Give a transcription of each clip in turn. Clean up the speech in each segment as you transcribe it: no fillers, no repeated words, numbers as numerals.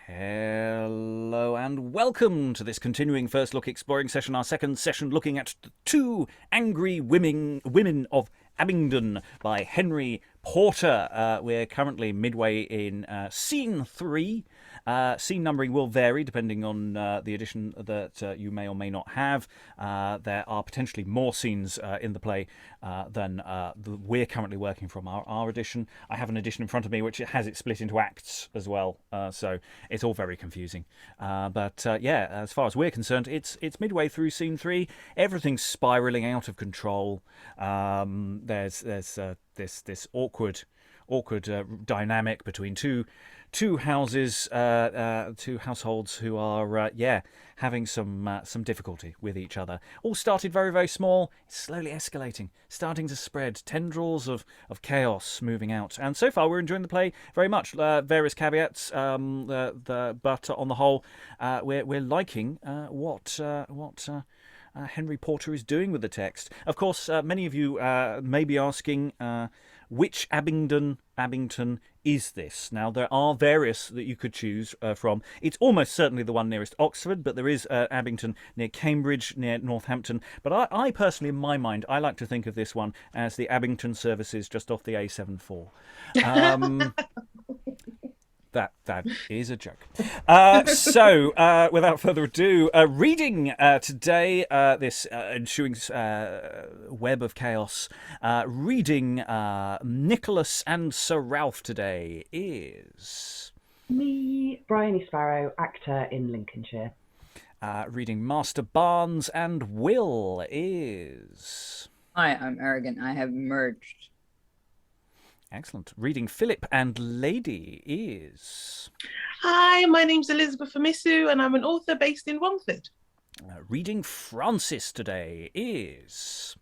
Hello and welcome to this continuing First Look Exploring session, our second session looking at The Two Angry Women of Abingdon by Henry Porter. We're currently midway in Scene 3. Scene numbering will vary depending on the edition that you may or may not have. There are potentially more scenes in the play than we're currently working from our edition. I have an edition in front of me which has it split into acts as well, so it's all very confusing. But as far as we're concerned, it's midway through Scene 3. Everything's spiralling out of control. There's this awkward dynamic between two houses, two households who are having some difficulty with each other. All started very, very small. It's slowly escalating, starting to spread, tendrils of chaos moving out. And so far, we're enjoying the play very much. Various caveats, but on the whole, we're liking what Henry Porter is doing with the text. Of course, many of you may be asking which Abingdon is this? Now, there are various that you could choose from. It's almost certainly the one nearest Oxford, but there is Abingdon near Cambridge, near Northampton. But I personally, in my mind, I like to think of this one as the Abingdon services just off the A74. That is a joke. So, without further ado, reading today this ensuing web of chaos, reading Nicholas and Sir Ralph today is... Me, Briony Sparrow, actor in Lincolnshire. Reading Master Barnes and Will is... Hi, I'm Arrogant. I have merged. Excellent. Reading Phillip and Lady is... Hi, my name's Elizabeth Amisu and I'm an author based in Romford. Reading Francis today is...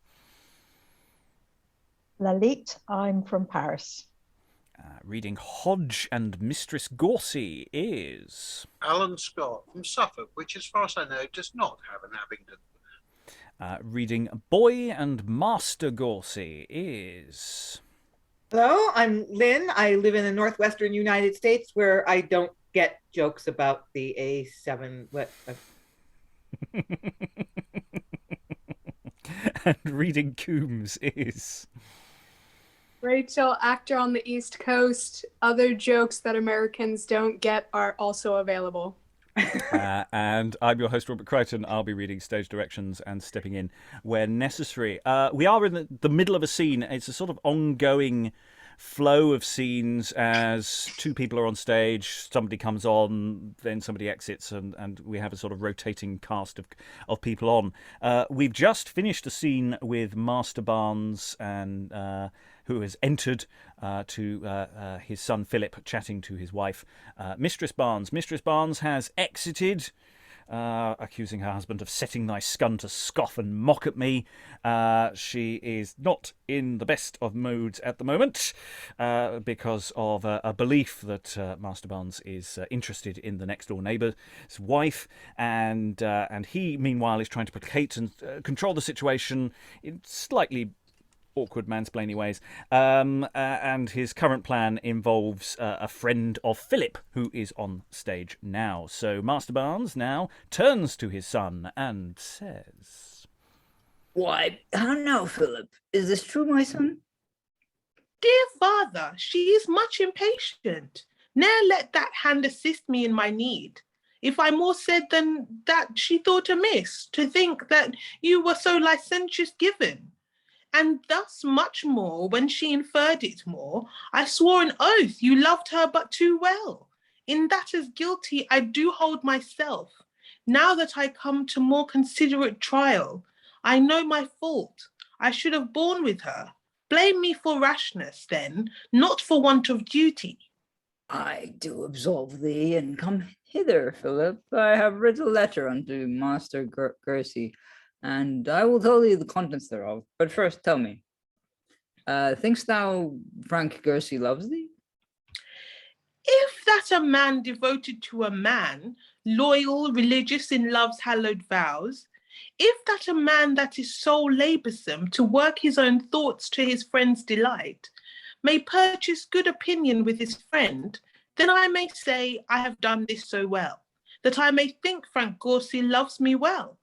Lalitte, I'm from Paris. Reading Hodge and Mistress Goursey is... Alan Scott from Suffolk, which as far as I know does not have an Abingdon. Reading Boy and Master Goursey is... Hello, I'm Lynn. I live in the northwestern United States where I don't get jokes about the A7. And reading Coomes is... Rachael, actor on the East Coast. Other jokes that Americans don't get are also available. And I'm your host, Robert Crighton. I'll be reading stage directions and stepping in where necessary. We are in the middle of a scene. It's a sort of ongoing flow of scenes as two people are on stage, somebody comes on, then somebody exits, and we have a sort of rotating cast of people on. We've just finished a scene with Master Barnes and... who has entered to his son Phillip chatting to his wife, Mistress Barnes. Mistress Barnes has exited, accusing her husband of setting thy scun to scoff and mock at me. She is not in the best of moods at the moment because of a belief that Master Barnes is interested in the next door neighbour's wife, and he meanwhile is trying to placate and control the situation in slightly awkward mansplaining ways, and his current plan involves a friend of Phillip who is on stage now. So Master Barnes now turns to his son and says, Why, how now, Phillip? Is this true, my son? Dear father, she is much impatient. Ne'er let that hand assist me in my need. If I more said than that she thought amiss, to think that you were so licentious given. And thus much more, when she inferred it more, I swore an oath you loved her but too well. In that as guilty I do hold myself. Now that I come to more considerate trial, I know my fault. I should have borne with her. Blame me for rashness, then, not for want of duty. I do absolve thee, and come hither, Phillip. I have writ a letter unto Master Goursey, and I will tell thee the contents thereof. But first tell me, thinkst thou Frank Goursey loves thee? If that a man devoted to a man, loyal, religious in love's hallowed vows, if that a man that is so laboursome to work his own thoughts to his friend's delight, may purchase good opinion with his friend, Then I may say I have done this so well, that I may think Frank Goursey loves me well.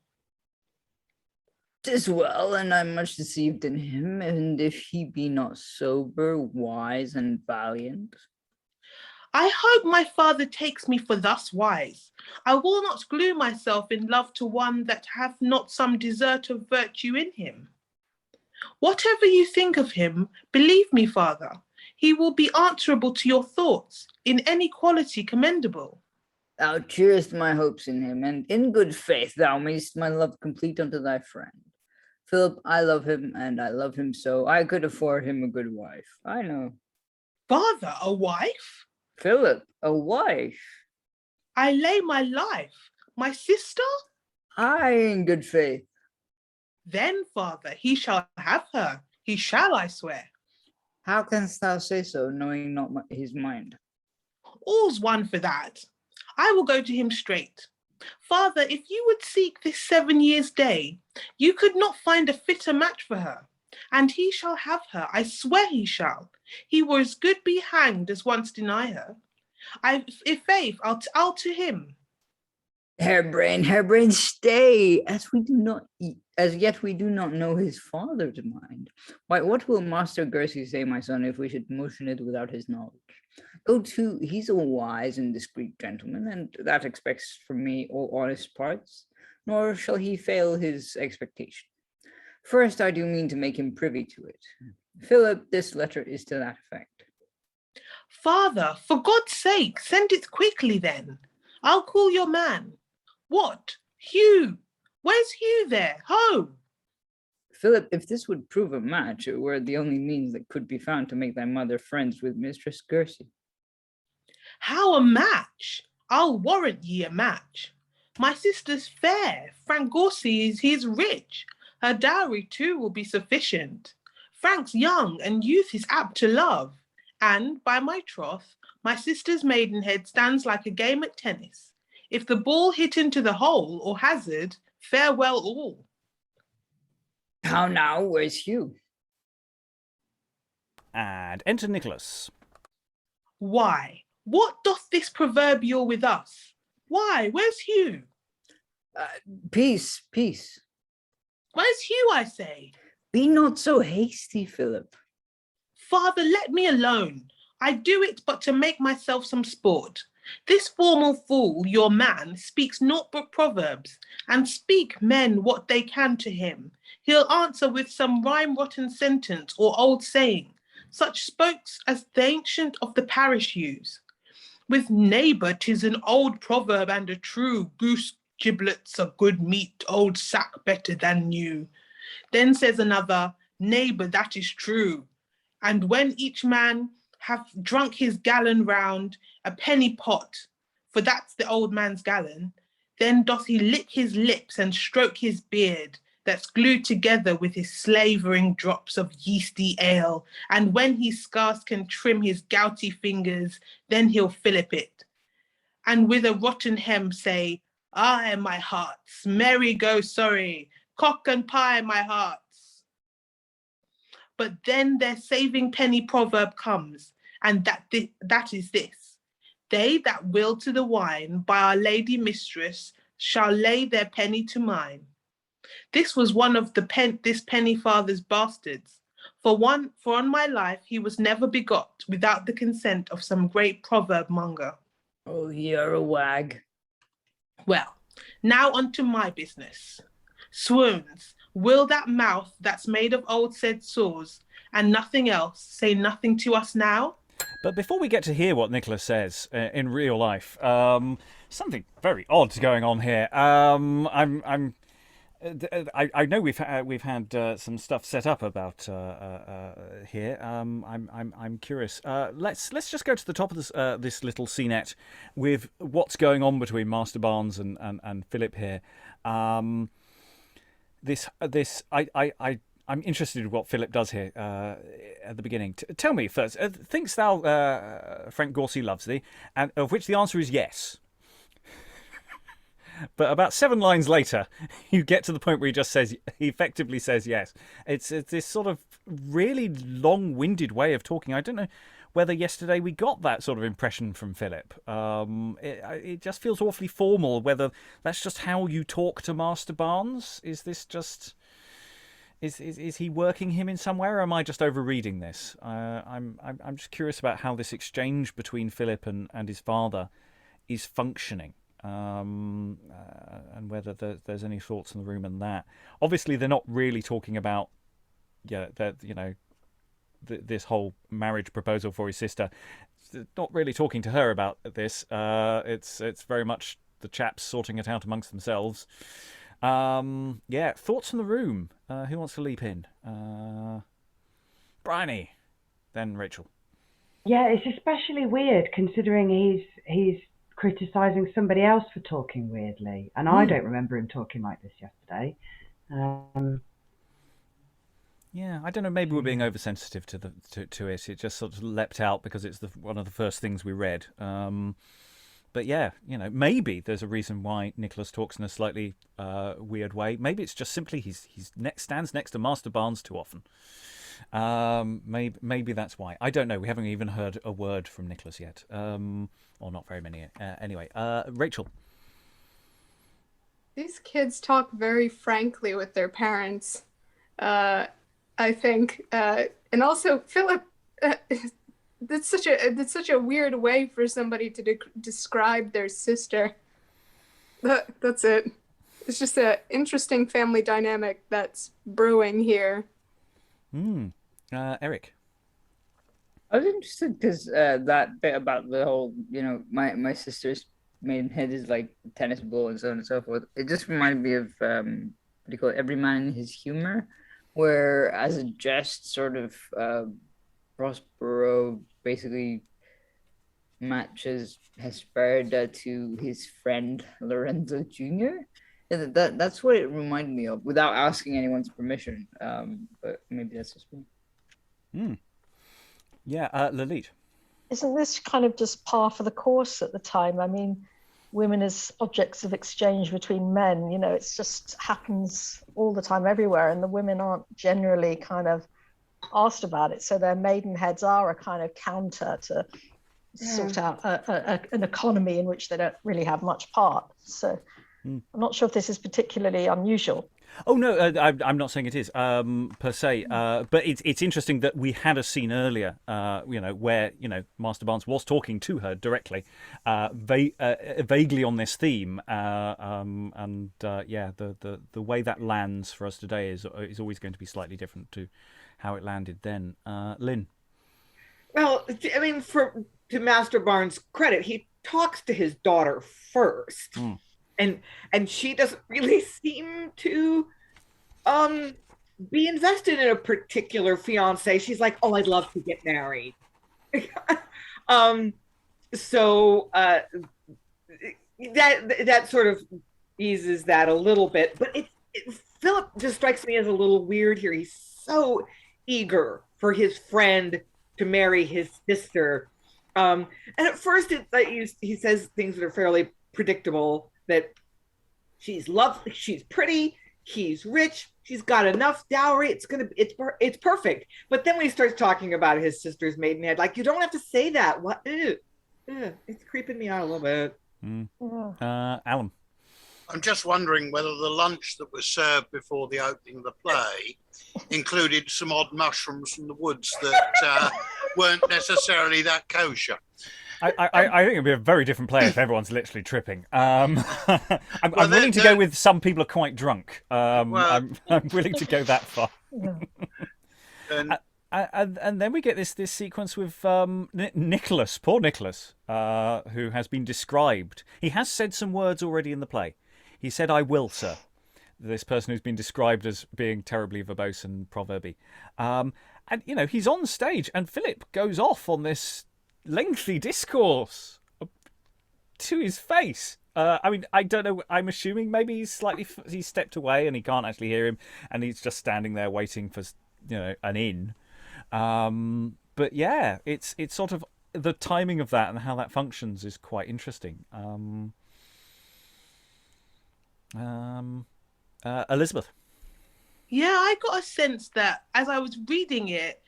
'Tis well, and I'm much deceived in him, and if he be not sober, wise, and valiant. I hope my father takes me for thus wise. I will not glue myself in love to one that hath not some desert of virtue in him. Whatever you think of him, believe me, father, he will be answerable to your thoughts, in any quality commendable. Thou cheerest my hopes in him, and in good faith thou mayst my love complete unto thy friend. Philip, I love him, and I love him so, I could afford him a good wife. I know. Father, a wife? Philip, a wife? I lay my life. My sister? Aye, in good faith. Then, father, he shall have her. He shall, I swear. How canst thou say so, knowing not his mind? All's one for that. I will go to him straight. Father, if you would seek this 7 years' day, you could not find a fitter match for her. And he shall have her, I swear he shall. He were as good be hanged as once deny her. If faith, I'll to him. Harebrain, stay, as yet we do not know his father's mind. Why, what will Master Goursey say, my son, if we should motion it without his knowledge? Go to, he's a wise and discreet gentleman, and that expects from me all honest parts, nor shall he fail his expectation. First, I do mean to make him privy to it. Philip, this letter is to that effect. Father, for God's sake, send it quickly then. I'll call your man. What? Hugh? Where's Hugh there? Ho! Philip, if this would prove a match, it were the only means that could be found to make thy mother friends with Mistress Goursey. How a match? I'll warrant ye a match. My sister's fair. Frank Goursey he's rich. Her dowry too will be sufficient. Frank's young, and youth is apt to love. And, by my troth, my sister's maidenhead stands like a game at tennis. If the ball hit into the hole, or hazard, farewell all. How now, where's Hugh? And enter Nicholas. Why, what doth this proverbial with us? Why, where's Hugh? Peace. Where's Hugh, I say? Be not so hasty, Philip. Father, let me alone. I do it but to make myself some sport. This formal fool, your man, speaks naught but proverbs, and speak men what they can to him. He'll answer with some rhyme-rotten sentence or old saying, such spokes as the ancient of the parish use. With neighbour, 'tis an old proverb and a true, goose giblets are good meat, old sack better than new. Then says another, neighbour, that is true. And when each man have drunk his gallon round, a penny pot, for that's the old man's gallon, then doth he lick his lips and stroke his beard, that's glued together with his slavering drops of yeasty ale, and when he scarce can trim his gouty fingers, then he'll Phillip it, and with a rotten hem say, aye, my hearts, merry go sorry, cock and pie, my hearts. But then their saving penny proverb comes, and that is this: they that will to the wine by our lady mistress shall lay their penny to mine. This was one of this penny father's bastards. For on my life he was never begot without the consent of some great proverb monger. Oh, you're a wag. Well, now unto my business. Swoons, will that mouth that's made of old said saws and nothing else say nothing to us now? But before we get to hear what Nicholas says in real life, something very odd going on here. I know we've had some stuff set up about here. I'm curious. Let's just go to the top of this little scenette with what's going on between Master Barnes and Philip here. I'm interested in what Philip does here at the beginning. Tell me first, thinkst thou Frank Goursey loves thee? And of which the answer is yes. But about 7 lines later, you get to the point where he effectively says yes. It's this sort of really long-winded way of talking. I don't know whether yesterday we got that sort of impression from Phillip. It just feels awfully formal. Whether that's just how you talk to Master Barnes. Is this just... Is he working him in some way, or am I just overreading this? I'm just curious about how this exchange between Phillip and his father is functioning, and whether there's any thoughts in the room on that. Obviously, they're not really talking about, this whole marriage proposal for his sister. They're not really talking to her about this. It's very much the chaps sorting it out amongst themselves. Thoughts in the room. Who wants to leap in? Briony, then Rachael. Yeah, it's especially weird considering he's criticising somebody else for talking weirdly, and I don't remember him talking like this yesterday. Yeah, I don't know. Maybe we're being oversensitive to it. It just sort of leapt out because it's one of the first things we read. But yeah, maybe there's a reason why Nicholas talks in a slightly weird way. Maybe it's just simply he stands next to Master Barnes too often. Maybe that's why. I don't know. We haven't even heard a word from Nicholas yet, or not very many. Anyway, Rachael. These kids talk very frankly with their parents, I think, and also Phillip. That's such a weird way for somebody to describe their sister. That's it. It's just an interesting family dynamic that's brewing here. Eric. I was interested because that bit about the whole, my sister's maidenhead is like a tennis ball and so on and so forth. It just reminded me of what do you call it? Every Man in His Humor, where as a jest, sort of Prospero basically matches Hesperida to his friend Lorenzo Jr. That's what it reminded me of, without asking anyone's permission. But maybe that's just me. Yeah, Lalitte. Isn't this kind of just par for the course at the time? I mean, women as objects of exchange between men, it just happens all the time everywhere, and the women aren't generally kind of asked about it, so their maidenheads are a kind of counter to sort out an economy in which they don't really have much part. So I'm not sure if this is particularly unusual. Oh no, I'm not saying it is per se, but it's interesting that we had a scene earlier, where Master Barnes was talking to her directly, vaguely on this theme, the way that lands for us today is always going to be slightly different to how it landed then. Lynn. Well, I mean, to Master Barnes' credit, he talks to his daughter first, and she doesn't really seem to be invested in a particular fiance. She's like, "Oh, I'd love to get married." So that sort of eases that a little bit. But Phillip just strikes me as a little weird here. He's so eager for his friend to marry his sister, and at first he says things that are fairly predictable, that she's lovely, she's pretty, he's rich, she's got enough dowry, it's perfect. But then when he starts talking about his sister's maidenhead, like, you don't have to say that. What? It's creeping me out a little bit. Alan. I'm just wondering whether the lunch that was served before the opening of the play included some odd mushrooms from the woods that weren't necessarily that kosher. I think it'd be a very different play if everyone's literally tripping. I'm willing to go with some people are quite drunk. I'm willing to go that far. And then we get this sequence with Nicholas, poor Nicholas, who has been described. He has said some words already in the play. He said, "I will, sir." This person who's been described as being terribly verbose and proverby. And, he's on stage and Phillip goes off on this lengthy discourse to his face. I don't know. I'm assuming maybe he's stepped away and he can't actually hear him, and he's just standing there waiting for an in. But yeah, it's sort of the timing of that and how that functions is quite interesting. Elizabeth. Yeah, I got a sense that as I was reading it,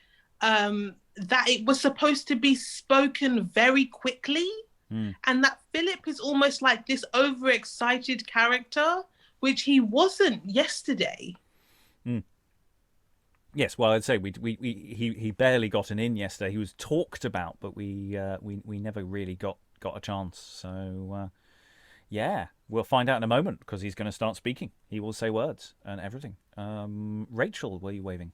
that it was supposed to be spoken very quickly, and that Phillip is almost like this overexcited character, which he wasn't yesterday. Yes, well, I'd say he barely got an in yesterday. He was talked about, but we never really got a chance. So yeah, we'll find out in a moment because he's going to start speaking. He will say words and everything. Rachael, were you waving?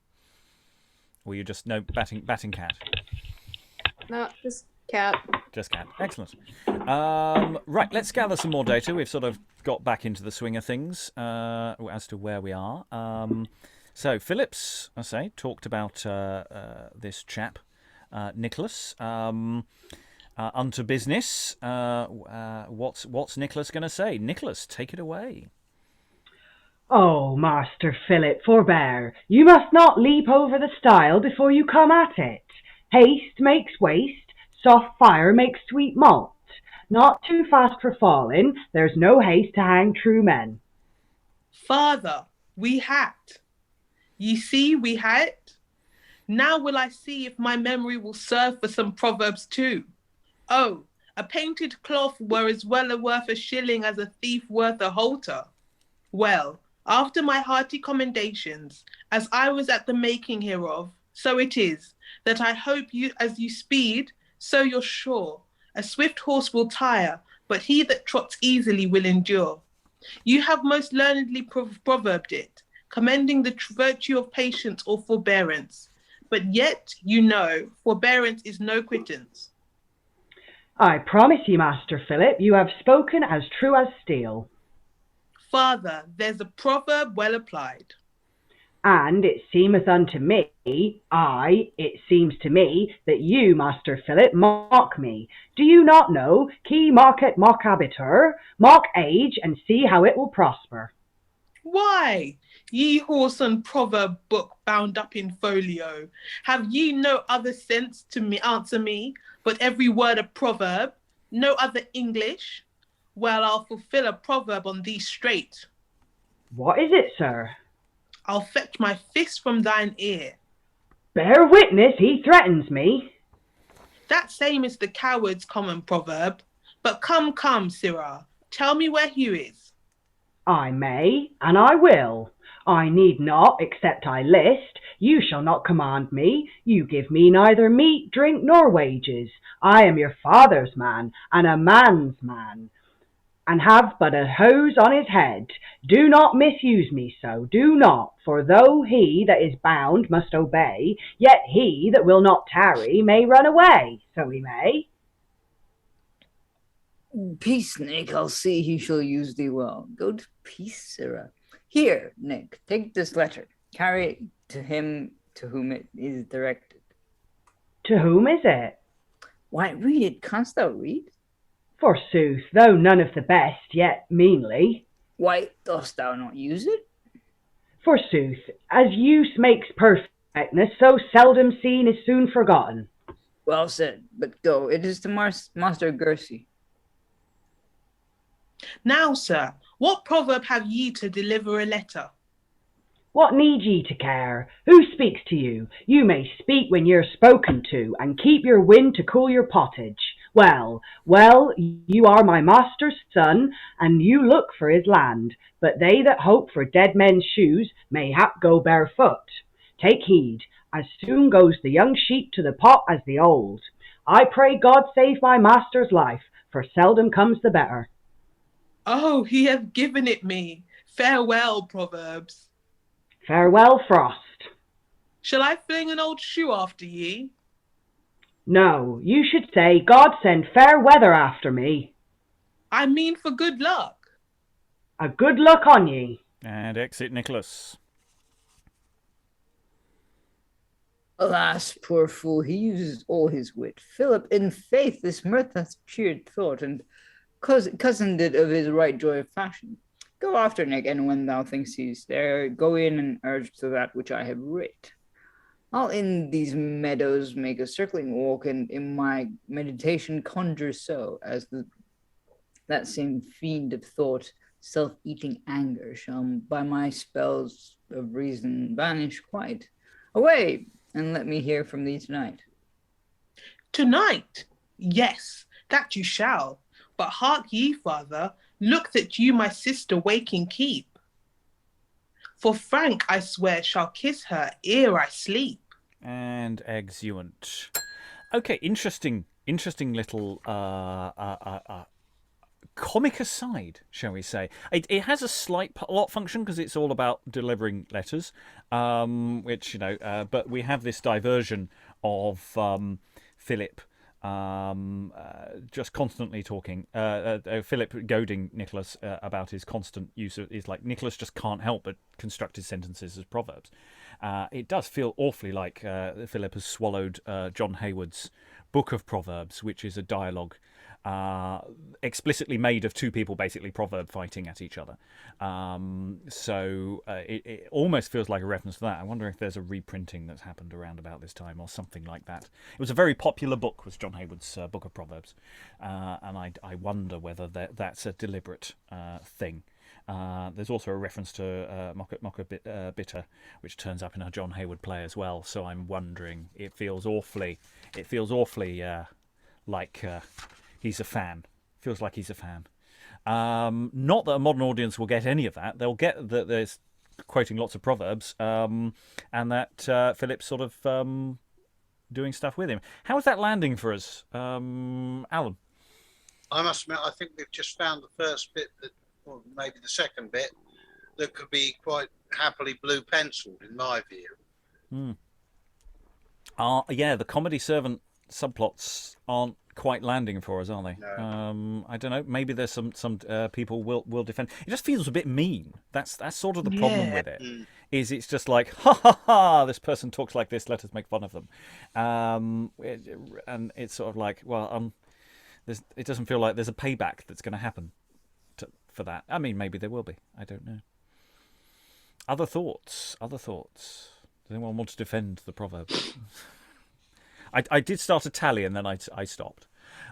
Or were you just batting cat? No, just cat. Just cat. Excellent. Right, let's gather some more data. We've sort of got back into the swing of things as to where we are. So Phillip's, I say, talked about this chap, Nicholas. Unto business. What's Nicholas going to say? Nicholas, take it away. Oh, Master Phillip, forbear. You must not leap over the stile before you come at it. Haste makes waste, soft fire makes sweet malt. Not too fast for falling, there's no haste to hang true men. Father, we hacked. Ye see, we had it. Now will I see if my memory will serve for some proverbs too. Oh, a painted cloth were as well worth a shilling as a thief worth a halter. Well, after my hearty commendations, as I was at the making hereof, so it is, that I hope you, as you speed, so you're sure. A swift horse will tire, but he that trots easily will endure. You have most learnedly proverbed it, commending the virtue of patience or forbearance. But yet, you know, forbearance is no quittance. I promise ye, Master Phillip, you have spoken as true as steel. Father, there's a proverb well applied. And it seemeth unto me, it seems to me, that you, Master Phillip, mock me. Do you not know, qui mocket mocabitur, mock age, and see how it will prosper? Why, ye horse and proverb book bound up in folio, have ye no other sense to me answer me, but every word a proverb, no other English? Well, I'll fulfill a proverb on thee straight. What is it, sir? I'll fetch my fist from thine ear. Bear witness, he threatens me. That same is the coward's common proverb. But come, sirrah, tell me where Hugh is. I may, and I will. I need not, except I list. You shall not command me. You give me neither meat, drink, nor wages. I am your father's man, and a man's man, and have but a hose on his head. Do not misuse me so, do not, for though he that is bound must obey, yet he that will not tarry may run away, so he may. Peace, Nick, I'll see he shall use thee well. Go to peace, sirrah. Here, Nick, take this letter. Carry it to him to whom it is directed. To whom is it? Why, read it. Canst thou read? Forsooth, though none of the best, yet meanly. Why, dost thou not use it? Forsooth, as use makes perfectness, so seldom seen is soon forgotten. Well said, but go. It is to Master Goursey. Now, sir, what proverb have ye to deliver a letter? What need ye to care? Who speaks to you? You may speak when you're spoken to, and keep your wind to cool your pottage. Well, you are my master's son, and you look for his land, but they that hope for dead men's shoes mayhap go barefoot. Take heed, as soon goes the young sheep to the pot as the old. I pray God save my master's life, for seldom comes the better. Oh, he hath given it me. Farewell, proverbs. Farewell, frost. Shall I fling an old shoe after ye? No, you should say, God send fair weather after me. I mean for good luck. A good luck on ye. And exit Nicholas. Alas, poor fool, he uses all his wit. Phillip, in faith, this mirth hath cheered thought, and cozened it of his right joy of fashion. Go after Nick, and when thou thinkst he's there, go in and urge to that which I have writ. I'll in these meadows make a circling walk, and in my meditation conjure so, as that same fiend of thought, self-eating anger, shall by my spells of reason vanish quite. Away, and let me hear from thee tonight. Tonight, yes, that you shall. But hark ye, father, look that you my sister waking keep. For Frank, I swear, shall kiss her ere I sleep. And exeunt. Okay, interesting little comic aside, shall we say. It has a slight plot function because it's all about delivering letters, which, but we have this diversion of Philip just constantly talking, Philip goading Nicholas about his constant use of, is like Nicholas just can't help but construct his sentences as proverbs. It does feel awfully like Philip has swallowed John Hayward's Book of Proverbs, which is a dialogue explicitly made of two people basically proverb fighting at each other. So it almost feels like a reference to that. I wonder if there's a reprinting that's happened around about this time or something like that. It was a very popular book, was John Hayward's Book of Proverbs, and I wonder whether that's a deliberate thing. There's also a reference to Mocha Bitter, which turns up in a John Hayward play as well. So I'm wondering. It feels awfully like he's a fan. Feels like he's a fan. Not that a modern audience will get any of that. They'll get that there's quoting lots of proverbs, and that Philip's sort of doing stuff with him. How is that landing for us, Alan? I must admit, I think we've just found the first bit that, or maybe the second bit, that could be quite happily blue penciled, in my view. Yeah, the comedy servant subplots aren't quite landing for us, are they? No. I don't know. Maybe there's some people will defend. It just feels a bit mean. That's sort of the problem with it. Is it's just like, ha ha ha, this person talks like this, let us make fun of them. And it's sort of like, well, it doesn't feel like there's a payback that's going to happen for that. I mean, maybe there will be. I don't know. Other thoughts? Does anyone want to defend the proverb? I did start a tally and then I stopped.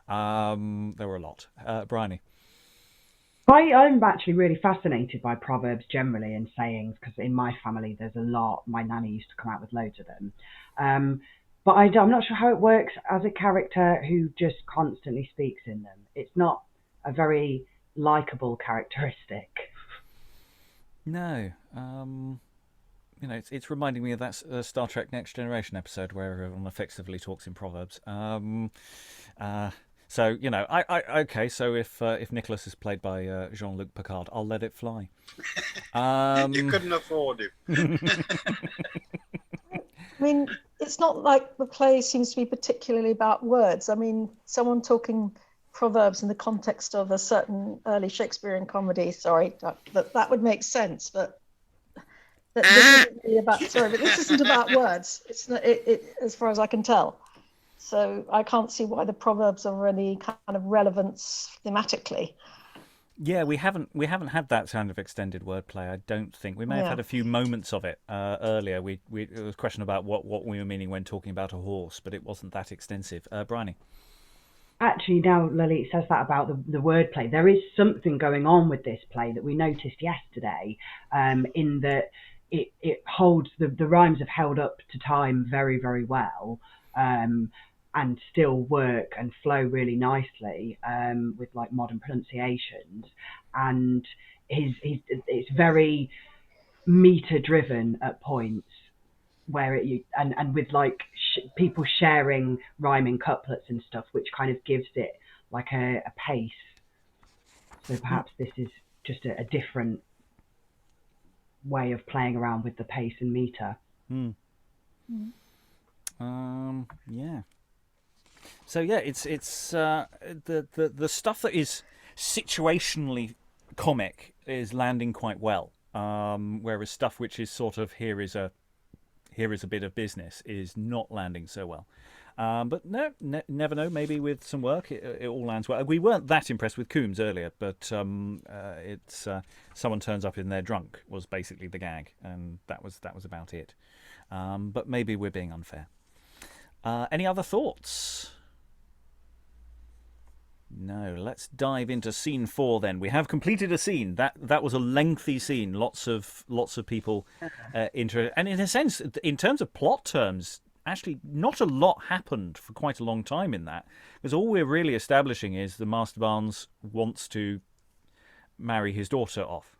There were a lot. Briony. I'm actually really fascinated by proverbs generally and sayings, because in my family there's a lot. My nanny used to come out with loads of them. But I'm not sure how it works as a character who just constantly speaks in them. It's not a very likable characteristic. No. It's reminding me of that Star Trek Next Generation episode where everyone effectively talks in proverbs. So okay. So if Nicholas is played by Jean-Luc Picard, I'll let it fly. You couldn't afford him. I mean, it's not like the play seems to be particularly about words. I mean, someone talking proverbs in the context of a certain early Shakespearean comedy, that would make sense, but this isn't really about, but this isn't about words. It's not, as far as I can tell. So I can't see why the proverbs are any kind of relevance thematically. Yeah, we haven't had that kind of extended wordplay. I don't think we may have had a few moments of it earlier. It was a question about what we were meaning when talking about a horse, but it wasn't that extensive. Briony. Actually, now Lalitte says that about the wordplay, there is something going on with this play that we noticed yesterday, in that it holds the rhymes have held up to time very, very well, and still work and flow really nicely, with like modern pronunciations, and it's very meter driven at points where and with like people sharing rhyming couplets and stuff, which kind of gives it like a pace. So perhaps this is just a different way of playing around with the pace and meter. Yeah. So yeah, it's the stuff that is situationally comic is landing quite well, whereas stuff which is sort of here is a bit of business is not landing so well. But never know. Maybe with some work, it all lands well. We weren't that impressed with Coomes earlier, but it's someone turns up in there drunk was basically the gag, and that was about it. But maybe we're being unfair. Any other thoughts? No. Let's dive into scene 4 then. We have completed a scene. That was a lengthy scene. Lots of people and in a sense, in terms of plot terms, actually not a lot happened for quite a long time in that, because all we're really establishing is the Master Barnes wants to marry his daughter off.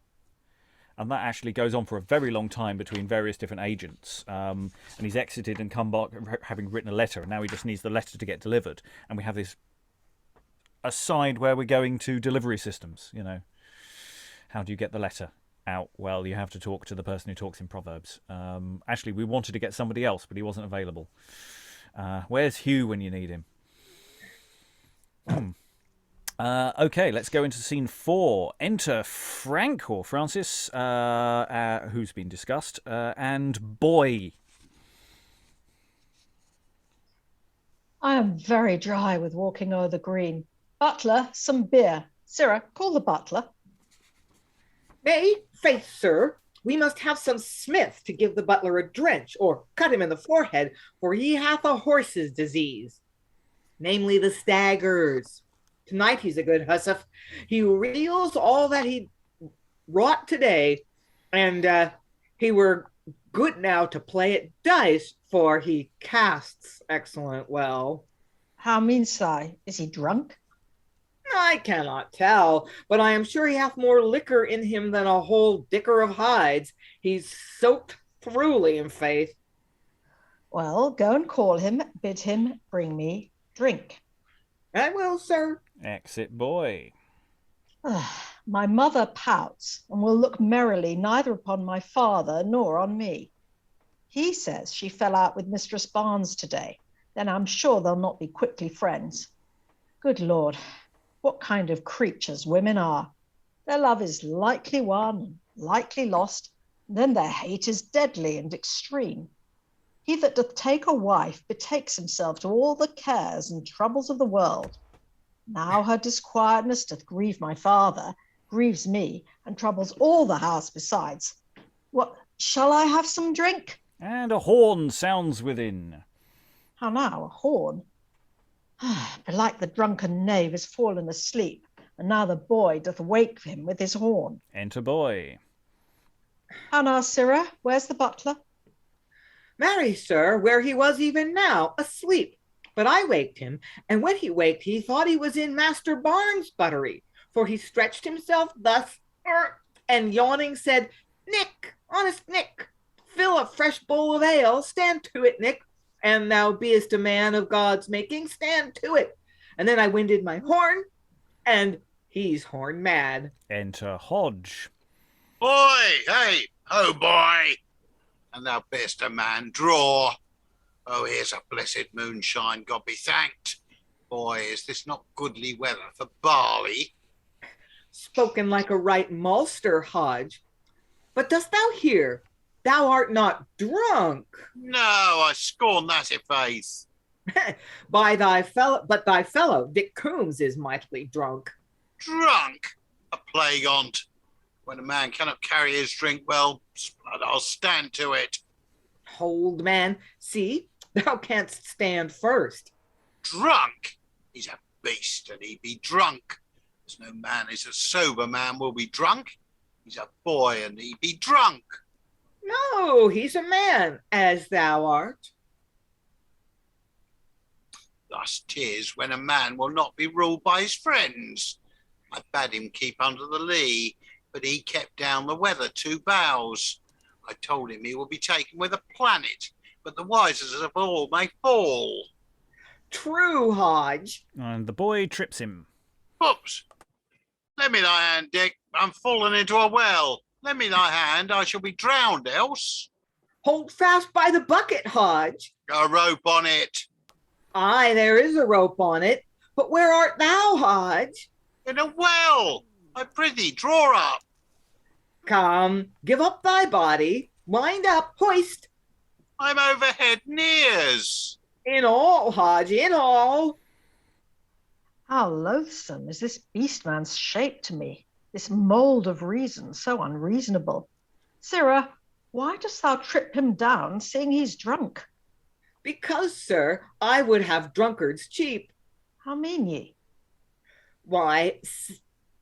And that actually goes on for a very long time between various different agents. And he's exited and come back having written a letter, and now he just needs the letter to get delivered. And we have this aside where we're going to delivery systems, you know. How do you get the letter out? Well, you have to talk to the person who talks in Proverbs. Actually, we wanted to get somebody else, but he wasn't available. Where's Hugh when you need him? Okay, let's go into scene 4. Enter Frank, or Francis, who's been discussed, and Boy. I am very dry with walking o'er the green. Butler, some beer. Sirrah, call the butler. Nay, faith, sir, we must have some smith to give the butler a drench, or cut him in the forehead, for he hath a horse's disease, namely the staggers. Tonight he's a good hussif. He reels all that he wrought today, and he were good now to play at dice, for he casts excellent well. How means I? Is he drunk? I cannot tell, but I am sure he hath more liquor in him than a whole dicker of hides. He's soaked thoroughly, in faith. Well, go and call him, bid him bring me drink. I will, sir. Exit Boy. My mother pouts and will look merrily neither upon my father nor on me. He says she fell out with Mistress Barnes today. Then I'm sure they'll not be quickly friends. Good Lord, what kind of creatures women are. Their love is lightly won and lightly lost, and then their hate is deadly and extreme. He that doth take a wife betakes himself to all the cares and troubles of the world. Now her disquietness doth grieve my father, grieves me, and troubles all the house besides. What, shall I have some drink? And a horn sounds within. How now, a horn? Belike the drunken knave is fallen asleep, and now the boy doth wake him with his horn. Enter Boy. How now, sirrah, where's the butler? Marry, sir, where he was even now, asleep. But I waked him, and when he waked, he thought he was in Master Barnes' buttery, for he stretched himself thus, and yawning said, Nick, honest Nick, fill a fresh bowl of ale, stand to it, Nick, and thou beest a man of God's making, stand to it. And then I winded my horn, and he's horn mad. Enter Hodge. Boy, hey, oh boy, and thou best a man draw. Oh, here's a blessed moonshine, God be thanked. Boy, is this not goodly weather for barley? Spoken like a right malster, Hodge. But dost thou hear? Thou art not drunk. No, I scorn that, faith. By thy fellow, but thy fellow, Dick Coomes, is mightily drunk. Drunk? A plague on't. When a man cannot carry his drink, well, I'll stand to it. Hold, man, see, thou canst stand first. Drunk? He's a beast, and he be drunk. There's no man is a sober man will be drunk. He's a boy, and he be drunk. No, he's a man, as thou art. Thus 'tis when a man will not be ruled by his friends. I bade him keep under the lee, but he kept down the weather 2 bows. I told him he will be taken with a planet, but the wisest of all may fall. True, Hodge. And the boy trips him. Oops. Lend me thy hand, Dick. I'm fallen into a well. Lend me thy hand, I shall be drowned else. Hold fast by the bucket, Hodge. A rope on it. Aye, there is a rope on it. But where art thou, Hodge? In a well. I prithee, draw up. Come, give up thy body. Wind up, hoist. I'm overhead nears. In all, Hodge, in all. How loathsome is this beast-man's shape to me, this mould of reason so unreasonable. Sirrah, why dost thou trip him down, seeing he's drunk? Because, sir, I would have drunkards cheap. How mean ye? Why,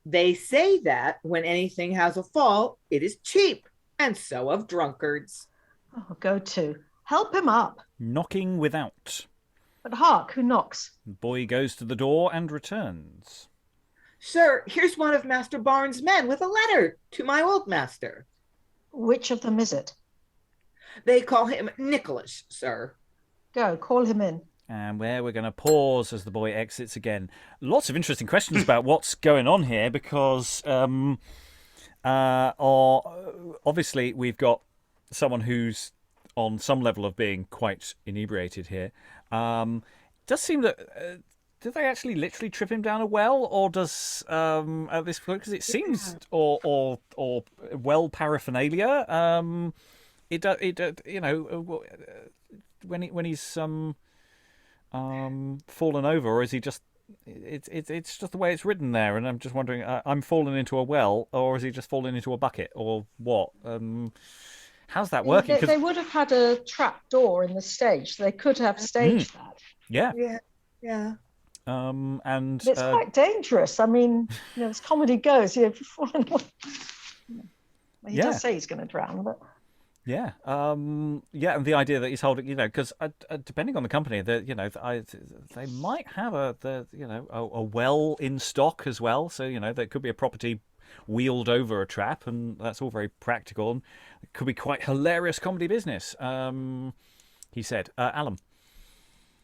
they say that when anything has a fault, it is cheap, and so of drunkards. Oh, go to. Help him up. Knocking without. But hark, who knocks? The boy goes to the door and returns. Sir, here's one of Master Barnes' men with a letter to my old master. Which of them is it? They call him Nicholas, sir. Go, call him in. And where we're going to pause as the boy exits again. Lots of interesting questions about what's going on here because obviously we've got someone who's on some level of being quite inebriated here. Does seem that... did they actually literally trip him down a well, or does at this point, because it seems, or well paraphernalia? You know, when he's fallen over, or is he just? It's just the way it's written there, and I'm just wondering, I'm fallen into a well, or is he just fallen into a bucket, or what? How's that working? They would have had a trap door in the stage. They could have staged that. Yeah. Yeah. And it's quite dangerous. I mean, you know, as comedy goes, he does say he's going to drown, but yeah, and the idea that he's holding, you know, because depending on the company, that, you know, they might have a well in stock as well. So, you know, there could be a property wheeled over a trap, and that's all very practical, and it could be quite hilarious comedy business. He said, Alan.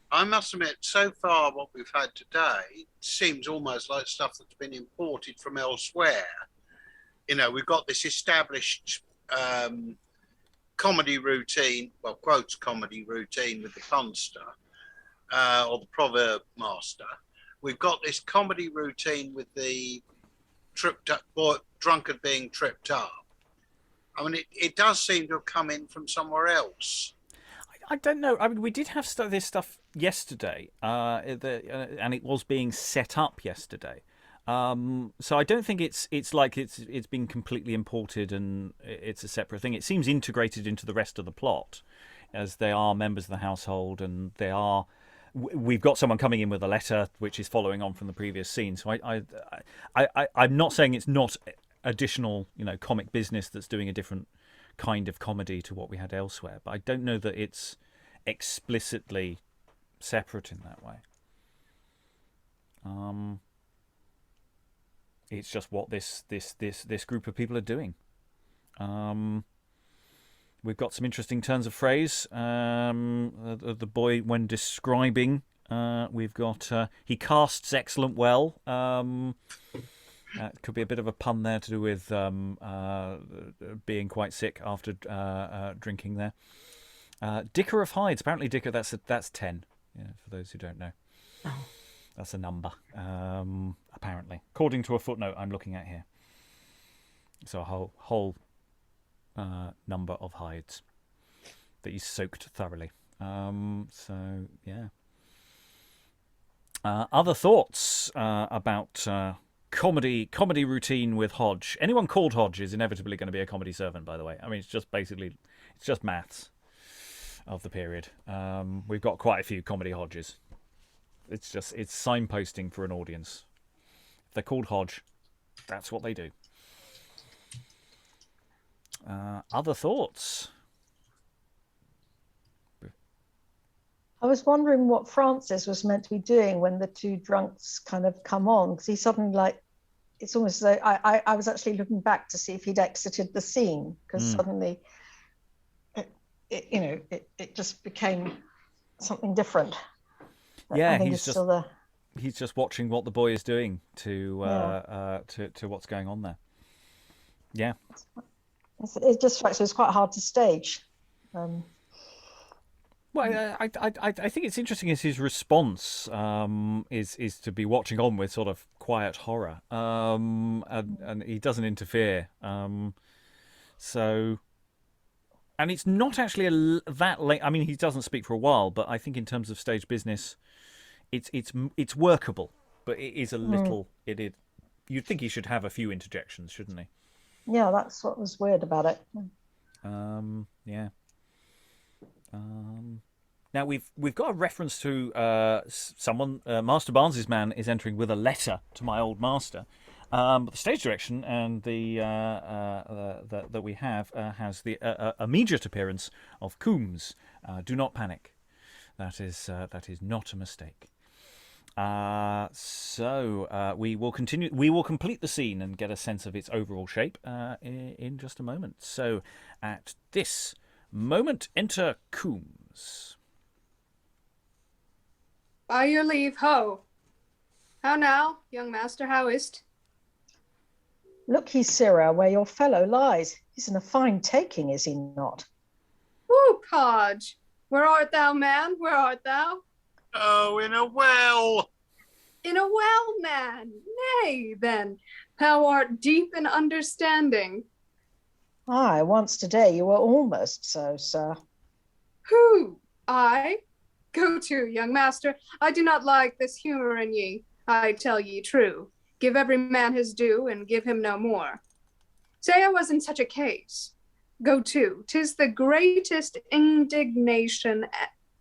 I must admit, so far what we've had today seems almost like stuff that's been imported from elsewhere. You know, we've got this established comedy routine, well, quotes comedy routine with the punster or the proverb master. We've got this comedy routine with the tripped up boy, drunkard being tripped up. I mean, it does seem to have come in from somewhere else. I don't know. I mean, we did have this stuff yesterday, and it was being set up yesterday. So I don't think it's like it's been completely imported and it's a separate thing. It seems integrated into the rest of the plot, as they are members of the household, and they are. We've got someone coming in with a letter, which is following on from the previous scene. So I'm not saying it's not additional, you know, comic business that's doing a different kind of comedy to what we had elsewhere, but I don't know that it's explicitly separate in that way. It's just what this group of people are doing. We've got some interesting turns of phrase. The boy, when describing, we've got he casts excellent well. Could be a bit of a pun there to do with being quite sick after drinking there. Dicker of Hides. Apparently, Dicker, that's 10. Yeah, for those who don't know. Oh. That's a number, apparently. According to a footnote I'm looking at here. So a whole number of hides that you soaked thoroughly. So, yeah. Other thoughts about... Comedy routine with Hodge. Anyone called Hodge is inevitably going to be a comedy servant, by the way. I mean, it's just maths of the period. We've got quite a few comedy Hodges. It's signposting for an audience. If they're called Hodge, that's what they do. Other thoughts? I was wondering what Francis was meant to be doing when the two drunks kind of come on, because he suddenly, it's almost as though I was actually looking back to see if he'd exited the scene, because suddenly it just became something different. Yeah, I think he's still there. He's just watching what the boy is doing to what's going on there. Yeah, it just strikes me as quite hard to stage. Well, I think it's interesting is his response is to be watching on with sort of quiet horror, and he doesn't interfere. So, and it's not actually that late. I mean, he doesn't speak for a while, but I think in terms of stage business, it's workable, but it is a little. You'd think he should have a few interjections, shouldn't he? Yeah, that's what was weird about it. Yeah. Now we've got a reference to someone. Master Barnes's man is entering with a letter to my old master. But the stage direction and the that we have has the immediate appearance of Coomes. Do not panic. That is not a mistake. So we will continue. We will complete the scene and get a sense of its overall shape in just a moment. So at this moment, enter Coomes. By your leave, ho. How now, young master, how is't? Look ye, sirrah, where your fellow lies. He's in a fine taking, is he not? Whoop, Hodge. Where art thou, man? Where art thou? Oh, in a well. In a well, man. Nay, then, thou art deep in understanding. Aye, once today you were almost so, sir. Who? I? Go to, young master. I do not like this humour in ye. I tell ye true. Give every man his due, and give him no more. Say I was in such a case. Go to. 'Tis the greatest indignation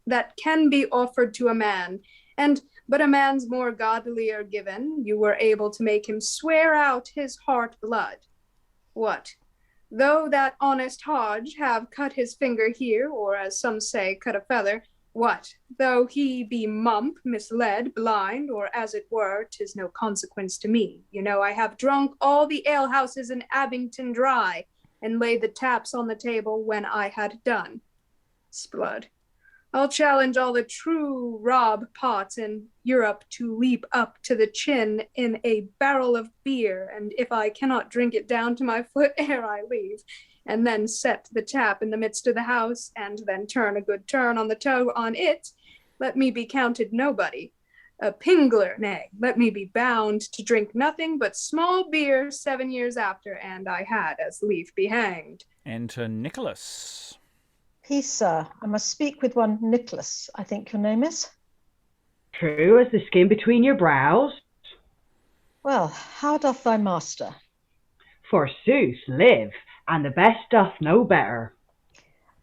that can be offered to a man, and but a man's more godlier given, you were able to make him swear out his heart blood. What? Though that honest Hodge have cut his finger here, or as some say, cut a feather, what? Though he be mump, misled, blind, or as it were, 'tis no consequence to me. You know I have drunk all the alehouses in Abingdon dry, and laid the taps on the table when I had done. Sblood. I'll challenge all the true Rob pots in Europe to leap up to the chin in a barrel of beer, and if I cannot drink it down to my foot ere I leave, and then set the tap in the midst of the house, and then turn a good turn on the toe on it, let me be counted nobody. A pingler, nay, let me be bound to drink nothing but small beer 7 years after, and I had as lief be hanged. Enter Nicholas. Peace, sir. I must speak with one Nicholas, I think your name is. True as the skin between your brows. Well, how doth thy master? Forsooth, live, and the best doth no better.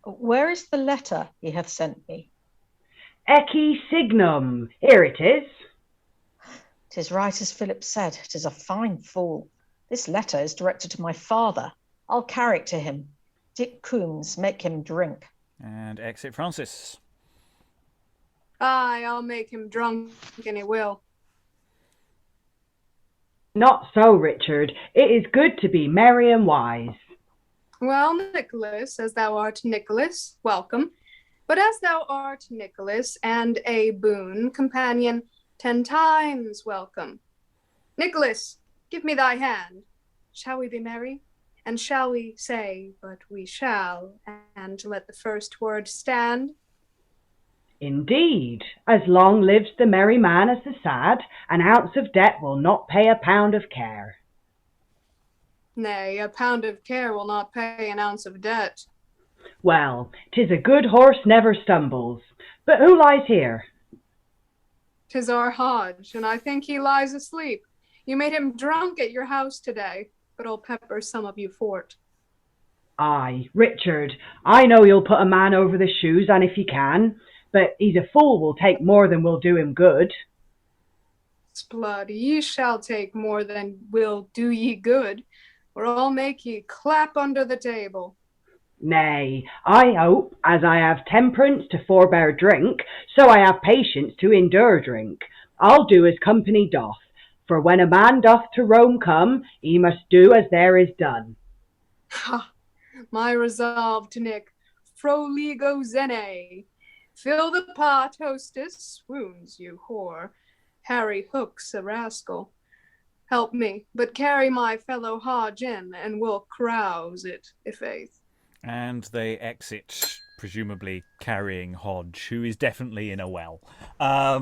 Where is the letter he hath sent me? Ecce signum, here it is. 'Tis right as Phillip said, 'tis a fine fool. This letter is directed to my father. I'll carry it to him. Dick Coomes, make him drink. And exit Francis. Aye, I'll make him drunk, and he will. Not so, Richard. It is good to be merry and wise. Well, Nicholas, as thou art Nicholas, welcome. But as thou art Nicholas, and a boon companion, 10 times welcome. Nicholas, give me thy hand. Shall we be merry? And shall we say, but we shall, and let the first word stand? Indeed, as long lives the merry man as the sad, an ounce of debt will not pay a pound of care. Nay, a pound of care will not pay an ounce of debt. Well, 'tis a good horse never stumbles. But who lies here? 'Tis our Hodge, and I think he lies asleep. You made him drunk at your house today, but I'll pepper some of you for't. Aye, Richard, I know you'll put a man over the shoes, and if you can, but he's a fool will take more than will do him good. Sblood, ye shall take more than will do ye good, or I'll make ye clap under the table. Nay, I hope, as I have temperance to forbear drink, so I have patience to endure drink. I'll do as company doth, for when a man doth to Rome come, he must do as there is done. Ha! My resolve to Nick, froligo zene. Fill the pot, hostess, swoons you whore. Harry Hook's a rascal. Help me, but carry my fellow Hodge in, and we'll carouse it, i'faith. And they exit, presumably carrying Hodge, who is definitely in a well. I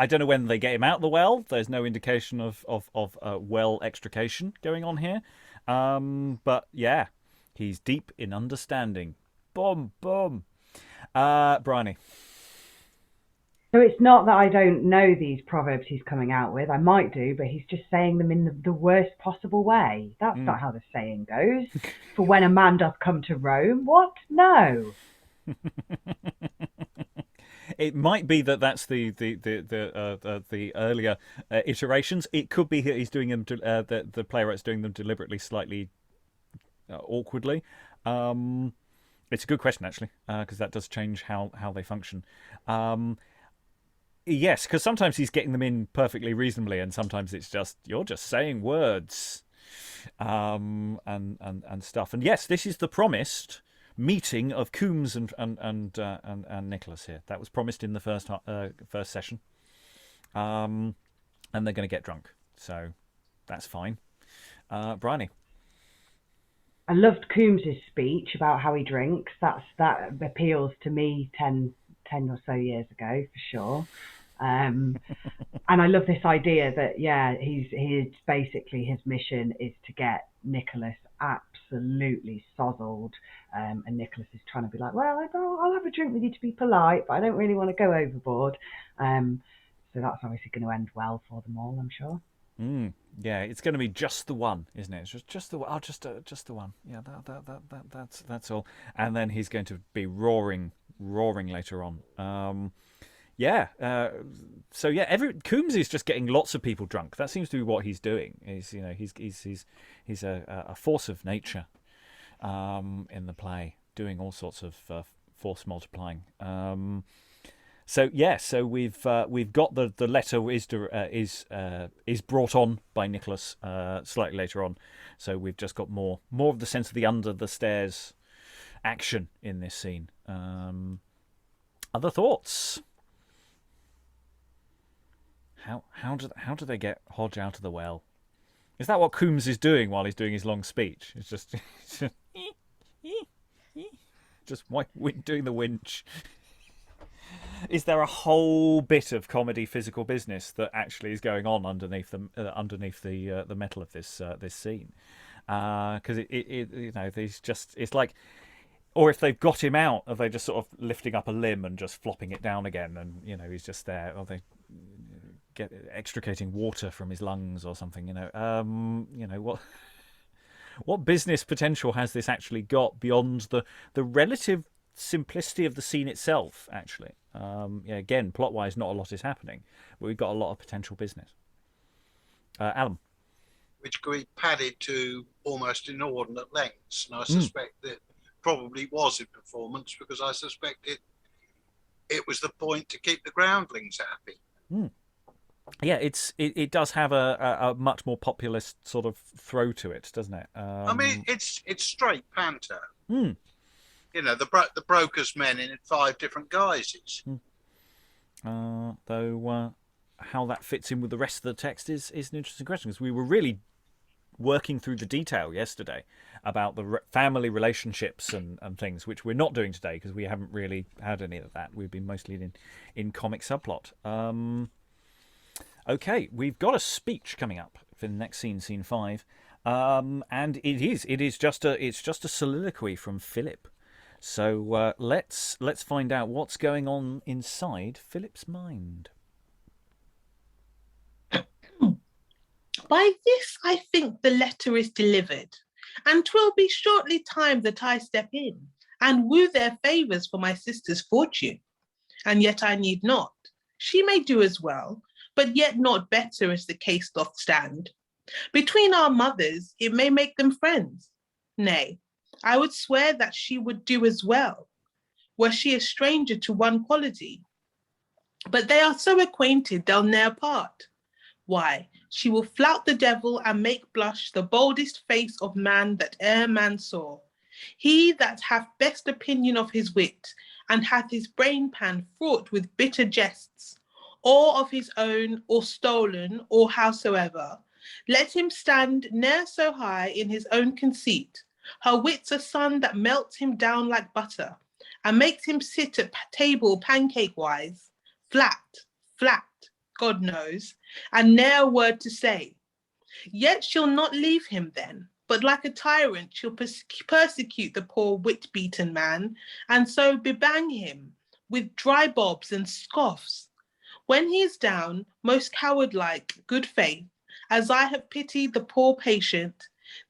don't know when they get him out of the well. There's no indication of well extrication going on here. But yeah, he's deep in understanding. Boom, boom. Briony. So it's not that I don't know these proverbs he's coming out with. I might do, but he's just saying them in the worst possible way. That's not how the saying goes. For when a man doth come to Rome, what? No. It might be that that's the earlier iterations. It could be that he's doing them. The playwright's doing them deliberately, slightly awkwardly. It's a good question actually, because that does change how they function. Yes, because sometimes he's getting them in perfectly reasonably, and sometimes it's just you're just saying words, and stuff. And yes, this is the promised meeting of Coomes and Nicholas here. That was promised in the first session, and they're going to get drunk, so that's fine. Briony. I loved Coombs's speech about how he drinks. That appeals to me 10 or so years ago for sure. And I love this idea that he's basically his mission is to get Nicholas absolutely sozzled, and Nicholas is trying to be like, well, I'll have a drink with you to be polite, but I don't really want to go overboard. So that's obviously going to end well for them all, I'm sure. Yeah, it's going to be just the one, isn't it? It's just the one. Oh, just the one. Yeah, that's all. And then he's going to be roaring later on. Coomes is just getting lots of people drunk. That seems to be what he's doing. He's a force of nature, in the play, doing all sorts of force multiplying. So we've got the letter is brought on by Nicholas slightly later on. So we've just got more of the sense of the under the stairs action in this scene. Other thoughts? How do they get Hodge out of the well? Is that what Coomes is doing while he's doing his long speech? It's just doing the winch. Is there a whole bit of comedy physical business that actually is going on underneath the metal of this scene? Because it's like, or if they've got him out, are they just sort of lifting up a limb and just flopping it down again, and he's just there? Or they extricating water from his lungs or something? What business potential has this actually got beyond the relative simplicity of the scene itself? Actually, again, plot-wise, not a lot is happening, but we've got a lot of potential business. Alan, which could be padded to almost inordinate lengths, and I suspect that probably was in performance, because I suspect it was the point to keep the groundlings happy. Yeah, it does have a much more populist sort of throw to it, doesn't it? I mean, it's straight panto. The broker's men in 5 different guises. Though how that fits in with the rest of the text is an interesting question, because we were really working through the detail yesterday about the family relationships and things, which we're not doing today because we haven't really had any of that. We've been mostly in comic subplot. Okay, we've got a speech coming up for the next scene 5, and it's just a soliloquy from Phillip. So let's find out what's going on inside Philip's mind. By this I think the letter is delivered, and 'twill be shortly time that I step in and woo their favours for my sister's fortune. And yet I need not. She may do as well, but yet not better, as the case doth stand. Between our mothers it may make them friends. Nay, I would swear that she would do as well, were she a stranger to one quality. But they are so acquainted they'll ne'er part. Why, she will flout the devil and make blush the boldest face of man that e'er man saw. He that hath best opinion of his wit, and hath his brain pan fraught with bitter jests, or of his own, or stolen, or howsoever, let him stand ne'er so high in his own conceit. Her wit's a sun that melts him down like butter, and makes him sit at table pancake-wise, flat, God knows, and ne'er a word to say. Yet she'll not leave him then, but like a tyrant she'll persecute the poor wit-beaten man, and so bebang him with dry bobs and scoffs. When he is down, most coward-like, good faith, as I have pitied the poor patient,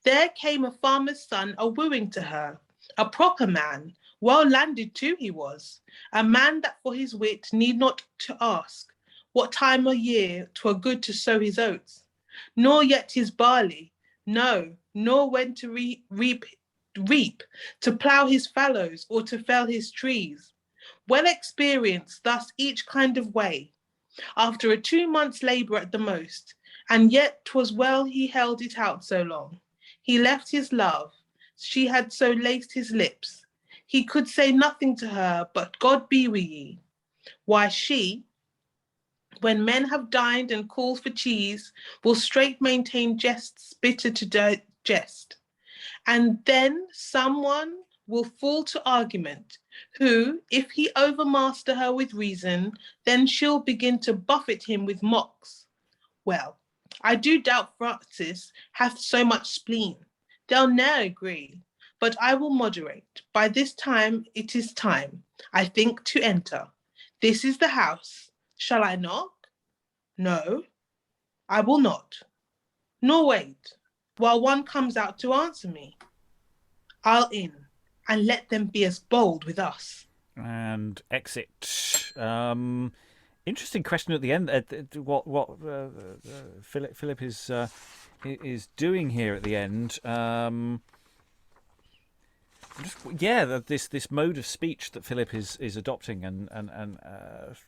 there came a farmer's son a-wooing to her, a proper man, Well landed too he was, a man that for his wit need not to ask what time of year 'twere good to sow his oats, nor yet his barley, no, nor when to reap, to plough his fallows or to fell his trees. Well experienced thus each kind of way, after a 2 months' labour at the most, and yet 'twas well he held it out so long. He left his love, she had so laced his lips, he could say nothing to her but God be with ye. Why she, when men have dined and called for cheese, will straight maintain jests bitter to digest. And then someone will fall to argument, who, if he overmaster her with reason, then she'll begin to buffet him with mocks. Well, I do doubt Francis hath so much spleen. They'll ne'er agree, but I will moderate. By this time it is time, I think, to enter. This is the house. Shall I knock? No, I will not. Nor wait, while one comes out to answer me. I'll in, and let them be as bold with us. And exit. Interesting question at the end. What Philip is doing here at the end. This mode of speech that Philip is adopting and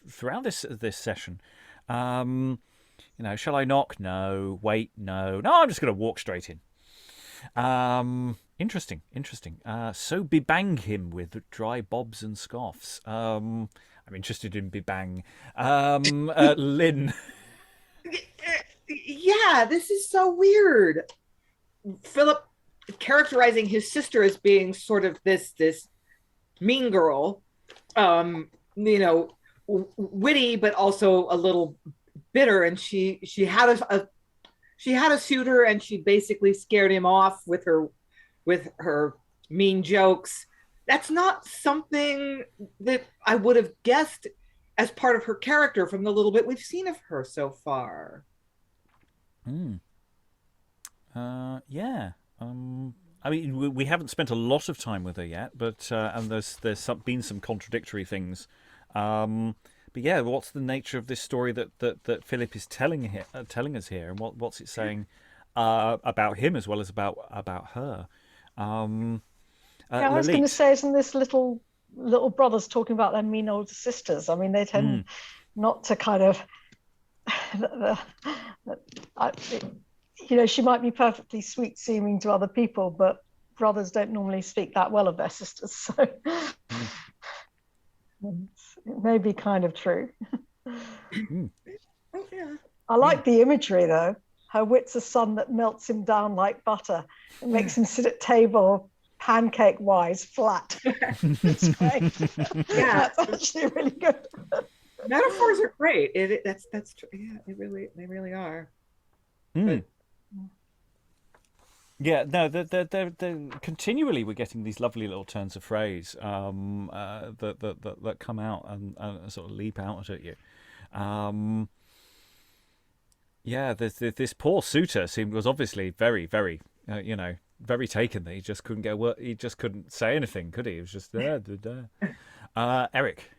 throughout this session. Shall I knock? No. Wait? No. No, I'm just going to walk straight in. Interesting. So bebang him with dry bobs and scoffs. I'm interested in bebang. Lynn. Yeah, this is so weird. Philip characterizing his sister as being sort of this mean girl, witty but also a little bitter, and she had a suitor, and she basically scared him off with her mean jokes. That's not something that I would have guessed as part of her character from the little bit we've seen of her so far. Yeah. I mean, we haven't spent a lot of time with her yet, but and there's been some contradictory things. But yeah, what's the nature of this story that Philip is telling us here, and what's it saying about him as well as about her? I was going to say, isn't this little brothers talking about their mean older sisters? I mean, they tend not to kind of, she might be perfectly sweet seeming to other people, but brothers don't normally speak that well of their sisters. So it may be kind of true. I like the imagery though. Her wit's a son that melts him down like butter. It makes him sit at table pancake-wise flat. It's great. Yeah, that's actually really good. Metaphors are great. That's true. Yeah, they really are. But, yeah, no, they're continually we're getting these lovely little turns of phrase that come out and sort of leap out at you. Yeah, this poor suitor was obviously very, very, very taken that he just couldn't get work. He just couldn't say anything, could he? He was just there. Eric.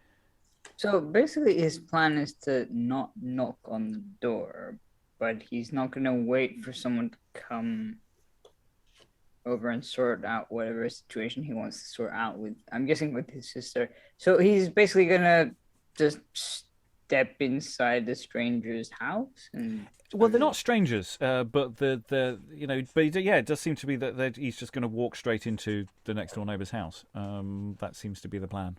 So basically, his plan is to not knock on the door, but he's not going to wait for someone to come over and sort out whatever situation he wants to sort out with, I'm guessing, with his sister. So he's basically going to just step inside the stranger's house and... Well, they're not strangers, but it does seem to be that he's just going to walk straight into the next door neighbour's house. That seems to be the plan.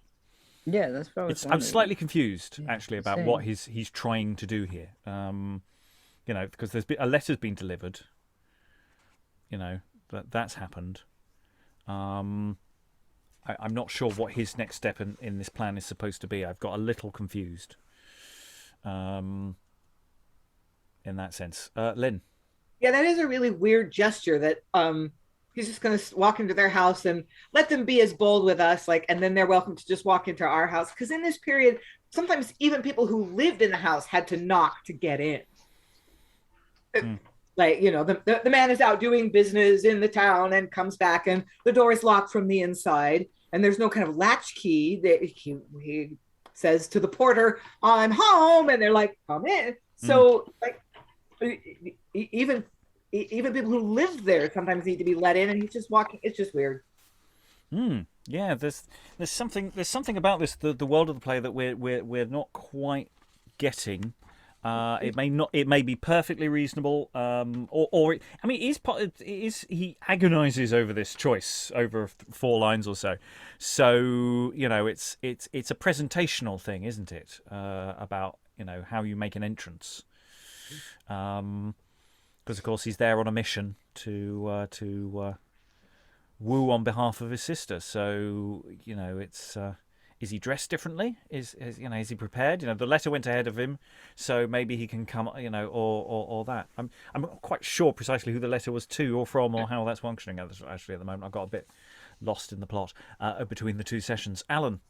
Yeah, that's probably. I'm slightly confused actually about what he's trying to do here. Because a letter's been delivered. That's happened. I'm not sure what his next step in this plan is supposed to be. I've got a little confused. In that sense. Lynn. Yeah, that is a really weird gesture that he's just going to walk into their house and let them be as bold with us, and then they're welcome to just walk into our house. Because in this period, sometimes even people who lived in the house had to knock to get in. The man is out doing business in the town and comes back and the door is locked from the inside. and there's no kind of latchkey that he says to the porter, "I'm home," and they're like, "Come in." So like even people who live there sometimes need to be let in, and he's just walking. It's just weird. Yeah, there's something about this the world of the play that we're not quite getting. It may be perfectly reasonable, or I mean, he agonises over this choice over 4 lines or so. So it's a presentational thing, isn't it? About how you make an entrance, because of course he's there on a mission to woo on behalf of his sister. So it's. Is he dressed differently? Is he prepared? The letter went ahead of him, so maybe he can come, or that. I'm not quite sure precisely who the letter was to or from, or how that's functioning. Actually, at the moment, I've got a bit lost in the plot between the 2 sessions. Alan.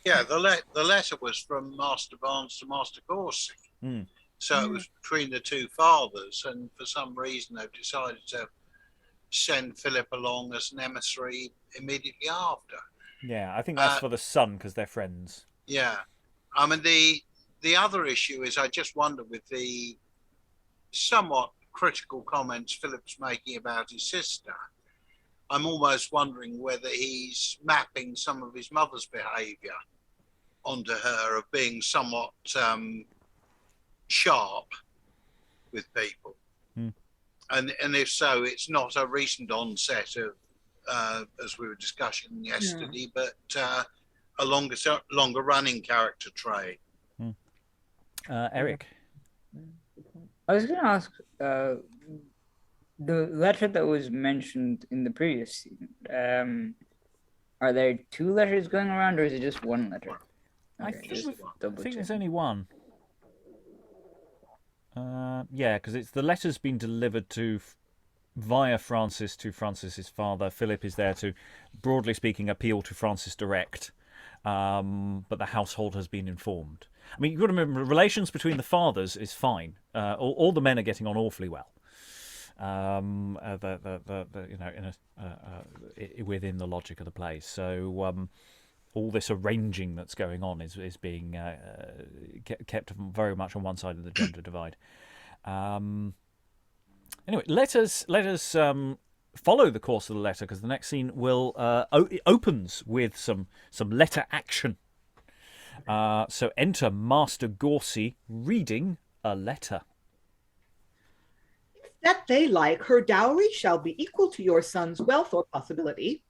Yeah, the letter was from Master Barnes to Master Goursey. So it was between the 2 fathers, and for some reason they've decided to send Phillip along as an emissary immediately after. Yeah, I think that's for the son because they're friends. Yeah. I mean, the other issue is I just wonder with the somewhat critical comments Philip's making about his sister, I'm almost wondering whether he's mapping some of his mother's behaviour onto her, of being somewhat sharp with people. And if so, it's not a recent onset of as we were discussing yesterday, but a longer running character trait. Eric, I was going to ask the letter that was mentioned in the previous scene. Are there 2 letters going around, or is it just 1 letter? I think there's only 1. Yeah, because it's the letter's been delivered to. Via Francis to Francis's father. Philip is there to, broadly speaking, appeal to Francis direct, but the household has been informed. I mean, you've got to remember, relations between the fathers is fine. All the men are getting on awfully well. Within the logic of the play. So all this arranging that's going on is being kept very much on one side of the gender divide. Anyway, let us follow the course of the letter, because the next scene will it opens with some letter action. So enter Master Goursey reading a letter. That they like, her dowry shall be equal to your son's wealth or possibility.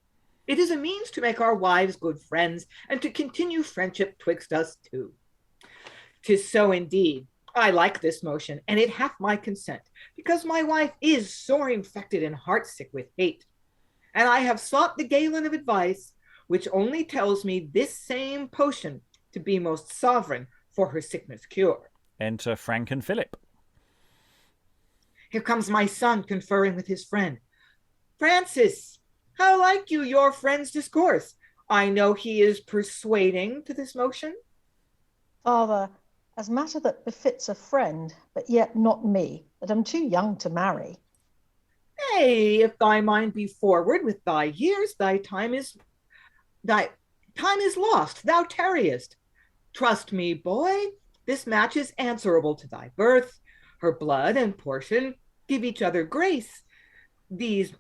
It is a means to make our wives good friends, and to continue friendship twixt us two. 'Tis so indeed. I like this motion, and it hath my consent, because my wife is sore infected and heartsick with hate. And I have sought the Galen of advice, which only tells me this same potion to be most sovereign for her sickness cure. Enter Frank and Phillip. Here comes my son conferring with his friend. Francis, how like you your friend's discourse? I know he is persuading to this motion. Father, as matter that befits a friend, but yet not me, that am too young to marry. Nay, if thy mind be forward with thy years, thy time is lost, thou tarriest. Trust me, boy, this match is answerable to thy birth. Her blood and portion give each other grace. These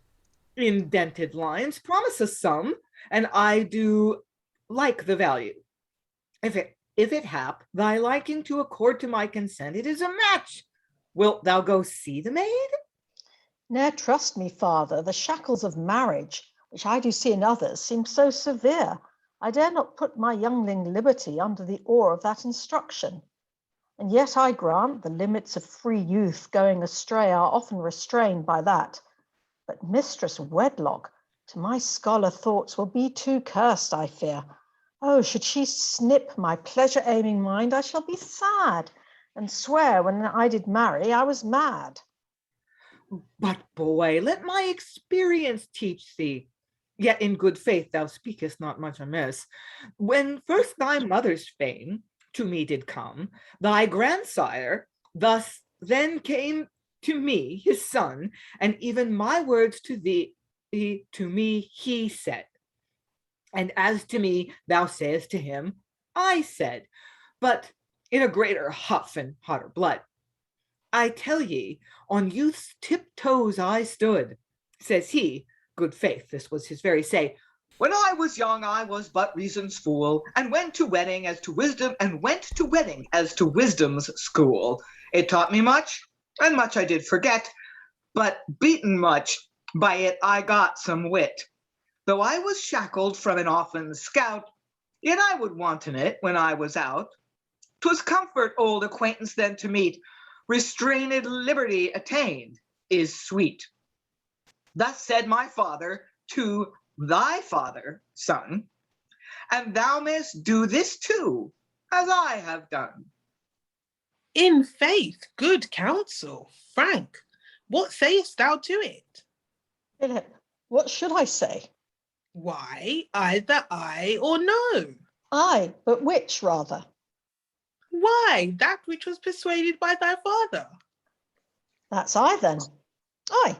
indented lines promise a sum, and I do like the value. If it hap thy liking to accord to my consent, it is a match. Wilt thou go see the maid? Ne'er trust me, father, the shackles of marriage, which I do see in others, seem so severe. I dare not put my youngling liberty under the awe of that instruction. And yet I grant the limits of free youth going astray are often restrained by that. But mistress wedlock, to my scholar thoughts, will be too cursed, I fear. Oh, should she snip my pleasure-aiming mind, I shall be sad, and swear when I did marry I was mad. But, boy, let my experience teach thee. Yet in good faith thou speakest not much amiss. When first thy mother's fame to me did come, thy grandsire thus then came to me, his son, and even my words to thee, to me he said. And as to me, thou sayest to him, I said, but in a greater huff and hotter blood. I tell ye, on youth's tiptoes I stood. Says he, good faith, this was his very say, when I was young, I was but reason's fool, and went to wedding as to wisdom, and went to wedding as to wisdom's school. It taught me much, and much I did forget, but beaten much, by it I got some wit. Though I was shackled from an often scout, yet I would wanton it when I was out. 'Twas comfort old acquaintance then to meet, restrained liberty attained is sweet. Thus said my father to thy father, son, and thou mayst do this too, as I have done. In faith, good counsel. Frank, what sayest thou to it? Philip, what should I say? Why, either aye or no. Aye, but which rather? Why, that which was persuaded by thy father. That's I then. Aye.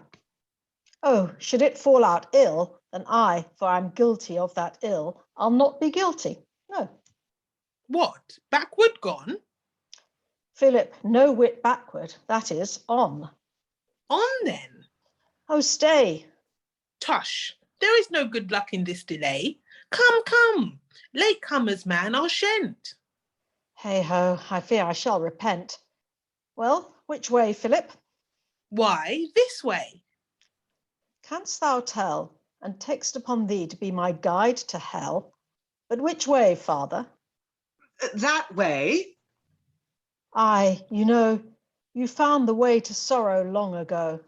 Oh, should it fall out ill, then I, for I'm guilty of that ill, I'll not be guilty. No. What, backward gone? Philip, no whit backward, that is, on. On then. Oh, stay. Tush, there is no good luck in this delay. Come, come, late comers, man, are shent. Hey-ho, I fear I shall repent. Well, which way, Philip? Why, this way. Canst thou tell, and takest upon thee to be my guide to hell? But which way, father? That way. Aye, you know, you found the way to sorrow long ago.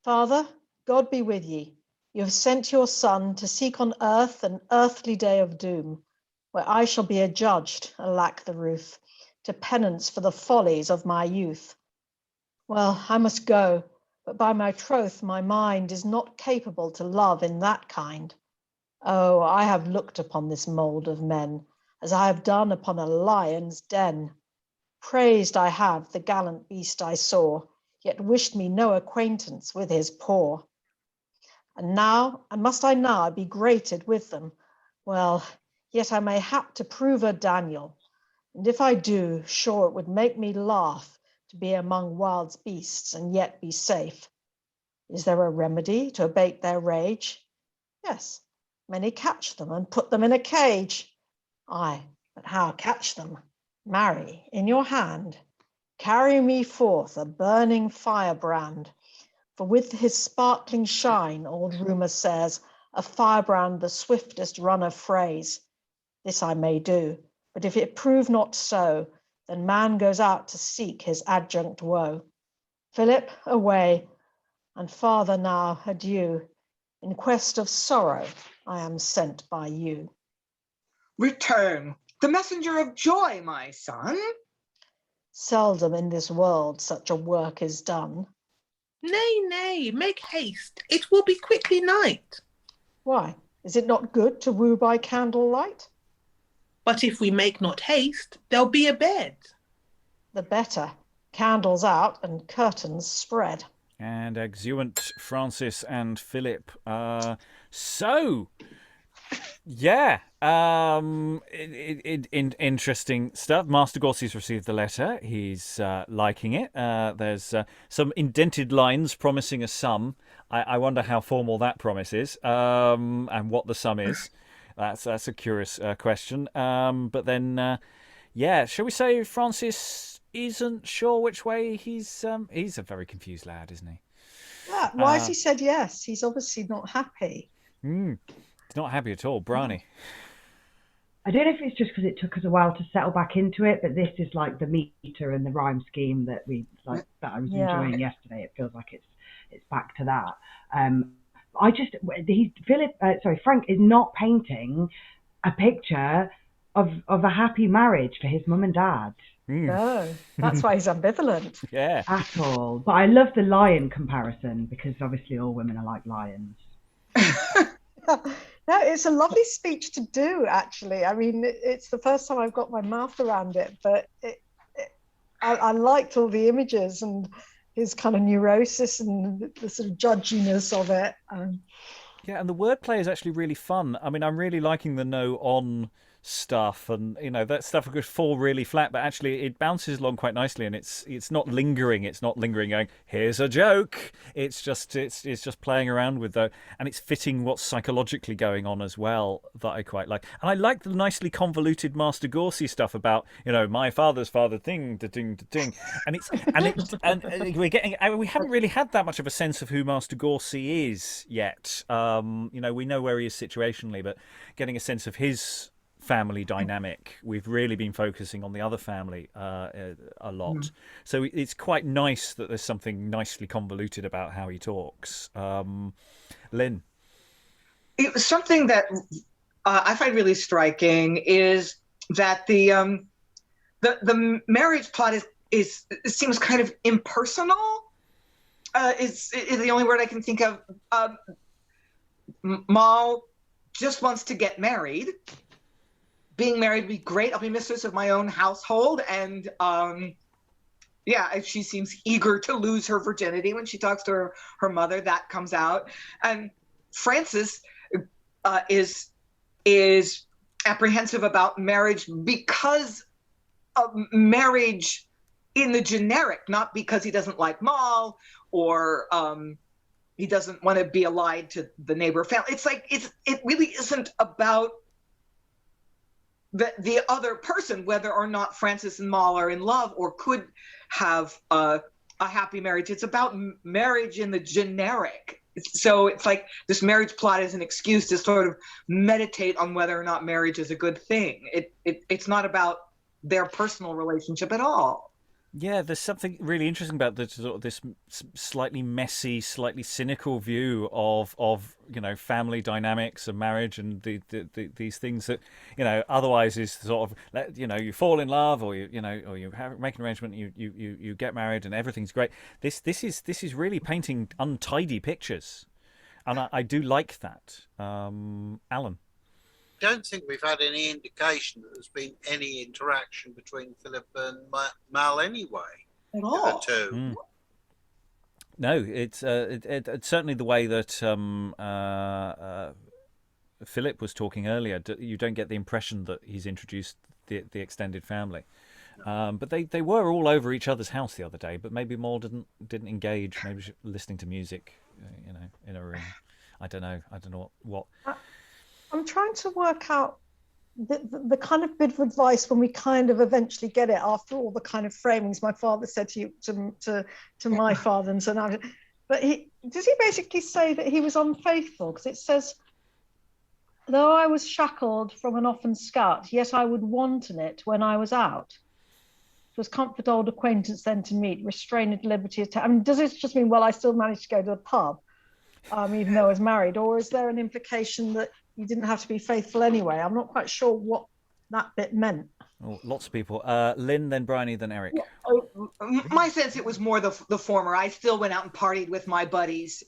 Father, God be with ye. You have sent your son to seek on earth an earthly day of doom, where I shall be adjudged, alack the ruth, to penance for the follies of my youth. Well, I must go, but by my troth my mind is not capable to love in that kind. Oh, I have looked upon this mould of men, as I have done upon a lion's den. Praised I have the gallant beast I saw, yet wished me no acquaintance with his paw. And must I now be grated with them? Well, yet I may hap to prove a Daniel, and if I do, sure it would make me laugh to be among wild beasts and yet be safe. Is there a remedy to abate their rage? Yes, many catch them and put them in a cage. Aye, but how catch them? Marry, in your hand, carry me forth a burning firebrand, for with his sparkling shine, old rumour says, a firebrand the swiftest runner frays. This I may do, but if it prove not so, then man goes out to seek his adjunct woe. Philip, away, and father now, adieu. In quest of sorrow I am sent by you. Return, the messenger of joy, my son. Seldom in this world such a work is done. Nay, nay, make haste. It will be quickly night. Why, is it not good to woo by candlelight? But if we make not haste, there'll be a bed. The better. Candles out and curtains spread. And exeunt Francis and Philip. Interesting stuff. Master Goursey's received the letter. He's liking it. There's some indented lines promising a sum. I wonder how formal that promise is, and what the sum is. That's a curious question. But then, shall we say Francis isn't sure which way he's a very confused lad, isn't he? Yeah, why has he said yes? He's obviously not happy. He's not happy at all. Briony. I don't know if it's just because it took us a while to settle back into it, but this is like the meter and the rhyme scheme that I was enjoying yesterday. It feels like it's back to that. Frank is not painting a picture of a happy marriage for his mum and dad. No, that's why he's ambivalent. Yeah. At all. But I love the lion comparison because obviously all women are like lions. No, it's a lovely speech to do, actually. I mean, it's the first time I've got my mouth around it, but I liked all the images and his kind of neurosis and the sort of judginess of it. Yeah, and the wordplay is actually really fun. I mean, I'm really liking the no on stuff, and that stuff could fall really flat, but actually it bounces along quite nicely, and it's not lingering. It's not lingering, going, here's a joke. It's just playing around with the, and it's fitting what's psychologically going on as well, that I quite like. And I like the nicely convoluted Master Goursey stuff about my father's father thing, ding, ding, and we're getting. We haven't really had that much of a sense of who Master Goursey is yet. We know where he is situationally, but getting a sense of his family dynamic, we've really been focusing on the other family a lot. So it's quite nice that there's something nicely convoluted about how he talks. Lynn? It was something that I find really striking is that the marriage plot is seems kind of impersonal. Is the only word I can think of. Mal just wants to get married. Being married would be great. I'll be mistress of my own household. And she seems eager to lose her virginity when she talks to her mother. That comes out. And Francis is apprehensive about marriage because of marriage in the generic, not because he doesn't like Mal or he doesn't want to be allied to the neighbor family. It's like it really isn't about the other person, whether or not Francis and Mal are in love or could have a happy marriage. It's about marriage in the generic. So it's like this marriage plot is an excuse to sort of meditate on whether or not marriage is a good thing. It's not about their personal relationship at all. Yeah, there's something really interesting about this slightly messy, slightly cynical view of family dynamics and marriage and these things that otherwise is sort of you fall in love or you make an arrangement, you get married and everything's great. This is really painting untidy pictures, and I do like that. Alan? Don't think we've had any indication that there's been any interaction between Phillip and Mal anyway. At all. The two. No, it's certainly the way that Phillip was talking earlier. You don't get the impression that he's introduced the extended family. But they were all over each other's house the other day. But maybe Mal didn't engage. Maybe listening to music, in a room. I don't know what. I'm trying to work out the kind of bit of advice when we kind of eventually get it after all the kind of framings my father said to my father and so now. But does he basically say that he was unfaithful? Because it says, though I was shackled from an often scout, yet I would wanton it when I was out. 'Twas comfort old acquaintance then to meet, restrained liberty. I mean, does it just mean, well, I still managed to go to the pub, even though I was married? Or is there an implication that you didn't have to be faithful anyway? I'm not quite sure what that bit meant. Oh, lots of people. Lynn, then Briony, then Eric. My sense, it was more the former. I still went out and partied with my buddies,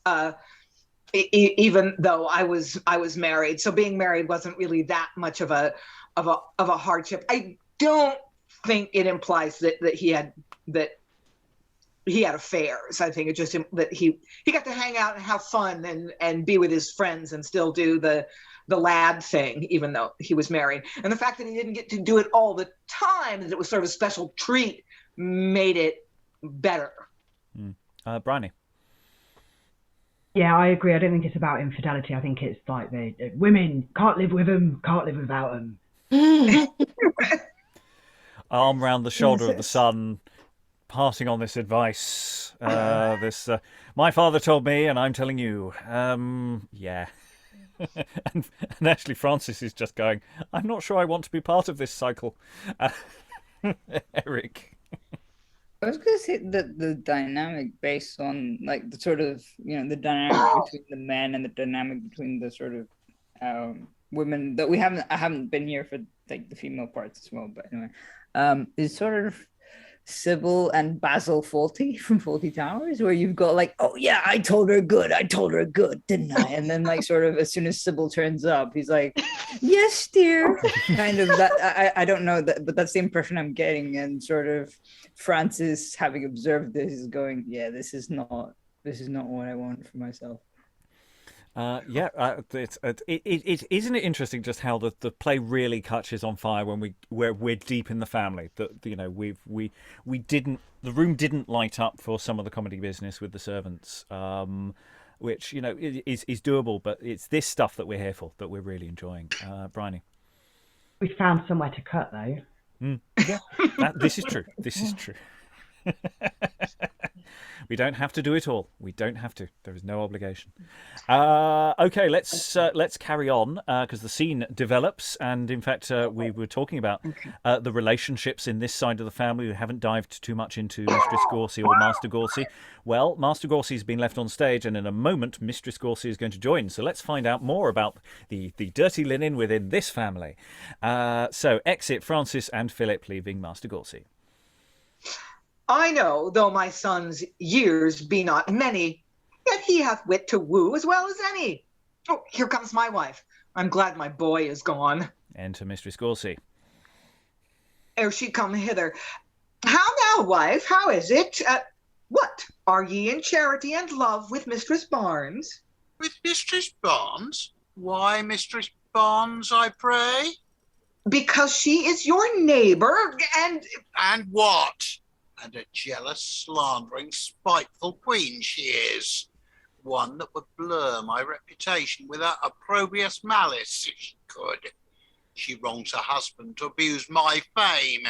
even though I was married. So being married wasn't really that much of a hardship. I don't think it implies that he had affairs. I think it just that he got to hang out and have fun and be with his friends and still do the lad thing, even though he was married. And the fact that he didn't get to do it all the time, that it was sort of a special treat, made it better. Briony? Yeah, I agree. I don't think it's about infidelity. I think it's like women can't live with them, can't live without them. Arm round the shoulder of the son, passing on this advice. My father told me, and I'm telling you. Yeah. and actually, Francis is just going, I'm not sure I want to be part of this cycle. Eric? I was going to say that the dynamic based on like the sort of, the dynamic between the men and the dynamic between the sort of women that I haven't been here for like the female parts as well, but anyway, is sort of Sybil and Basil Fawlty from Fawlty Towers, where you've got like, oh yeah, I told her good, didn't I? And then like sort of as soon as Sybil turns up, he's like, yes, dear. Kind of that. I don't know that, but that's the impression I'm getting. And sort of Francis, having observed this, is going, yeah, this is not what I want for myself. Isn't it interesting just how the play really catches on fire when we're deep in the family. That we didn't, the room didn't light up for some of the comedy business with the servants, which is doable, but it's this stuff that we're here for, that we're really enjoying. Briony. We found somewhere to cut though. Yeah, this is true. This is true. We don't have to do it all. We don't have to. There is no obligation. Okay, let's carry on because the scene develops, and in fact, we were talking about the relationships in this side of the family. We haven't dived too much into Mistress Goursey or Master Goursey. Well, Master Goursey's been left on stage, and in a moment, Mistress Goursey is going to join. So let's find out more about the dirty linen within this family. So exit Francis and Phillip, leaving Master Goursey. I know, though my son's years be not many, yet he hath wit to woo as well as any. Oh, here comes my wife. I'm glad my boy is gone. Enter Mistress Goursey. Ere she come hither. How now, wife, how is it? What, are ye in charity and love with Mistress Barnes? With Mistress Barnes? Why Mistress Barnes, I pray? Because she is your neighbour, and... And what? And a jealous, slandering, spiteful queen she is. One that would blur my reputation with her opprobrious malice, if she could. She wrongs her husband to abuse my fame.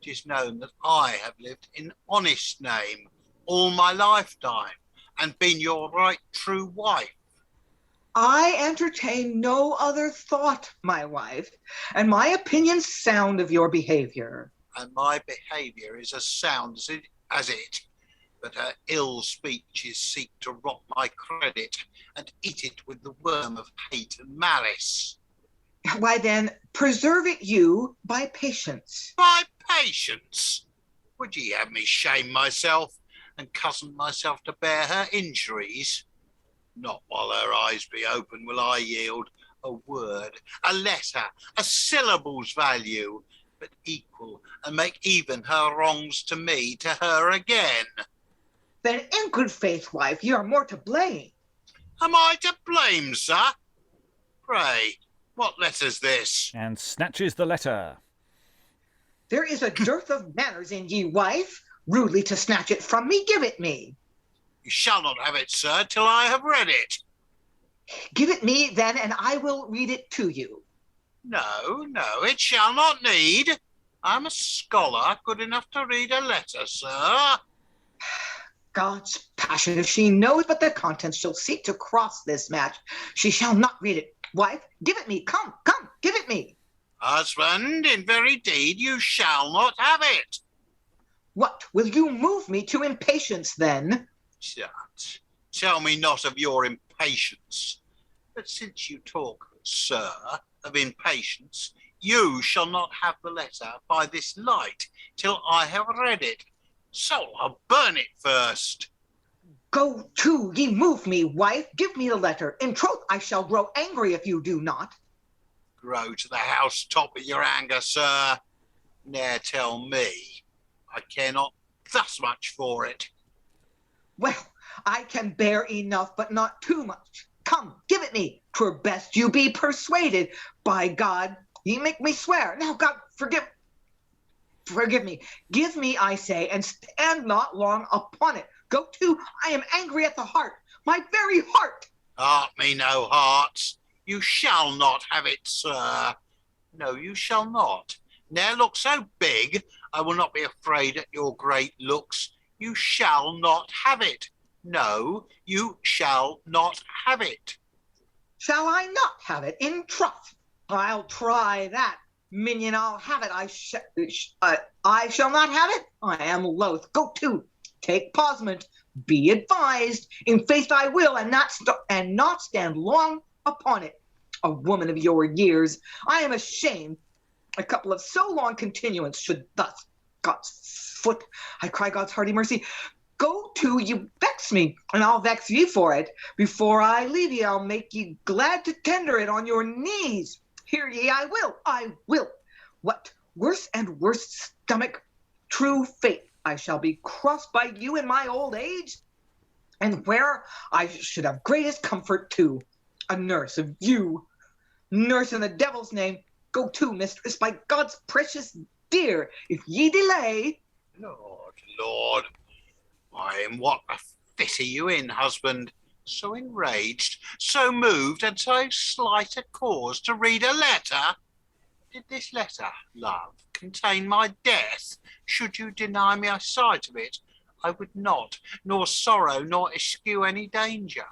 'Tis known that I have lived in honest name all my lifetime, and been your right true wife. I entertain no other thought, my wife, and my opinion's sound of your behaviour. And my behaviour is as sound as it, but her ill speeches seek to rot my credit, and eat it with the worm of hate and malice. Why then, preserve it you by patience. By patience? Would ye have me shame myself, and cozen myself to bear her injuries? Not while her eyes be open will I yield a word, a letter, a syllable's value, but equal, and make even her wrongs to me to her again. Then in good faith, wife, you are more to blame. Am I to blame, sir? Pray, what letter's this? And snatches the letter. There is a dearth of manners in ye, wife. Rudely to snatch it from me, give it me. You shall not have it, sir, till I have read it. Give it me, then, and I will read it to you. No, it shall not need. I'm a scholar, good enough to read a letter, sir. God's passion, if she knows but the contents, she'll seek to cross this match. She shall not read it. Wife, give it me. Come, give it me. Husband, in very deed, you shall not have it. What, will you move me to impatience, then? Tut, tell me not of your impatience. But since you talk, sir, of impatience, you shall not have the letter by this light till I have read it. So I'll burn it first. Go to, ye move me, wife. Give me the letter. In troth, I shall grow angry if you do not. Grow to the house top of your anger, sir. Ne'er tell me. I care not thus much for it. Well, I can bear enough, but not too much. Come, give it me. 'Twere best you be persuaded. By God, ye make me swear. Now, God, forgive me. Give me, I say, and stand not long upon it. Go to, I am angry at the heart, my very heart. Heart me no hearts. You shall not have it, sir. No, you shall not. Ne'er look so big, I will not be afraid at your great looks. You shall not have it. No, you shall not have it. Shall I not have it? In troth, I'll try that. Minion, I'll have it. I shall not have it. I am loath. Go to, take pausement. Be advised. In faith I will, and not stand long upon it. A woman of your years, I am ashamed. A couple of so long continuance should thus, God's foot, I cry God's hearty mercy. Go to, you vex me, and I'll vex ye for it. Before I leave ye, I'll make ye glad to tender it on your knees. Hear ye, I will. What, worse and worse stomach, true fate, I shall be crossed by you in my old age, and where I should have greatest comfort too. a nurse of you. Nurse in the devil's name, go to, mistress, by God's precious dear. If ye delay... Lord, why, in what a fit are you in, husband? So enraged, so moved, and so slight a cause to read a letter? Did this letter, love, contain my death? Should you deny me a sight of it, I would not, nor sorrow, nor eschew any danger,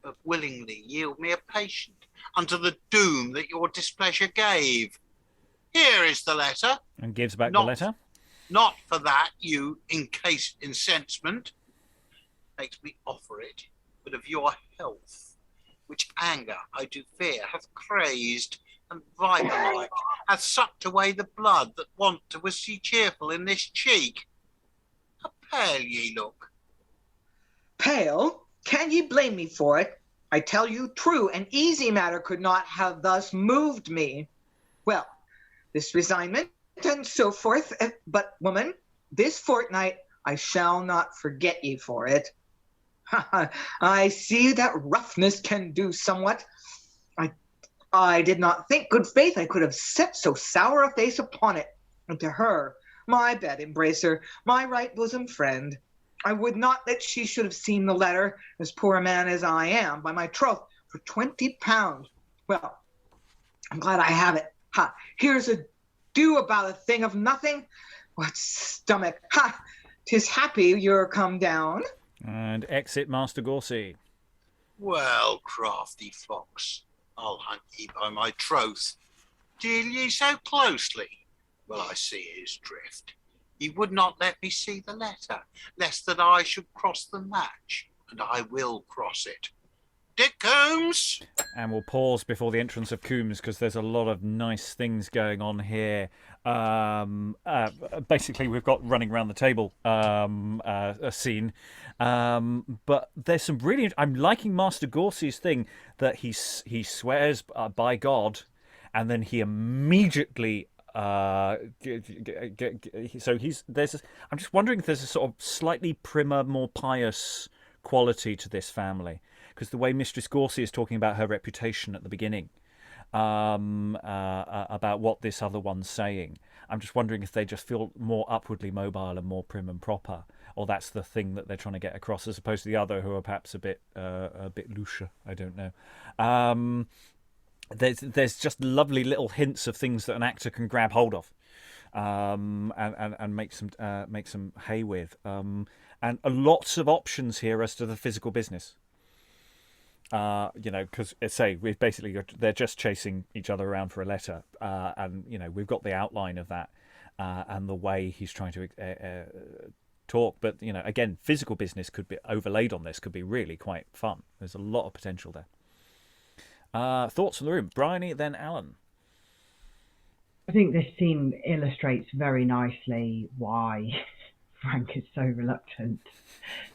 but willingly yield me a patient unto the doom that your displeasure gave. Here is the letter. And gives back the letter. Not for that you encase incensement makes me offer it, but of your health, which anger, I do fear, hath crazed, and viper-like hath sucked away the blood that wont to was ye cheerful in this cheek. How pale ye look. Pale? Can ye blame me for it? I tell you true, an easy matter could not have thus moved me. Well, this resignment and so forth, but woman, this fortnight I shall not forget ye for it. I see that roughness can do somewhat. I did not think, good faith, I could have set so sour a face upon it. And to her, my bed embracer, my right bosom friend, I would not that she should have seen the letter, as poor a man as I am, by my troth, for 20 pounds. Well, I'm glad I have it. Ha! Here's a do about a thing of nothing. What stomach! Ha! 'Tis happy you're come down. And exit Master Goursey. Well, crafty fox, I'll hunt ye by my troth. Deal ye so closely? Well, I see his drift. He would not let me see the letter, lest that I should cross the match, and I will cross it. Dick Coomes! And we'll pause before the entrance of Coomes because there's a lot of nice things going on here. Basically, we've got running around the table a scene. But there's some really... I'm liking Master Goursey's thing that he swears by God and then he immediately... so there's... I'm just wondering if there's a sort of slightly primmer, more pious quality to this family. Because the way Mistress Goursey is talking about her reputation at the beginning, about what this other one's saying, I'm just wondering if they just feel more upwardly mobile and more prim and proper, or that's the thing that they're trying to get across, as opposed to the other who are perhaps a bit looser. I don't know. There's just lovely little hints of things that an actor can grab hold of, and make some hay with, and lots of options here as to the physical business. Because they're just chasing each other around for a letter, and we've got the outline of that, and the way he's trying to talk. But again, physical business could be overlaid on this, could be really quite fun. There's a lot of potential there. Thoughts from the room, Briony, then Alan. I think this scene illustrates very nicely why Frank is so reluctant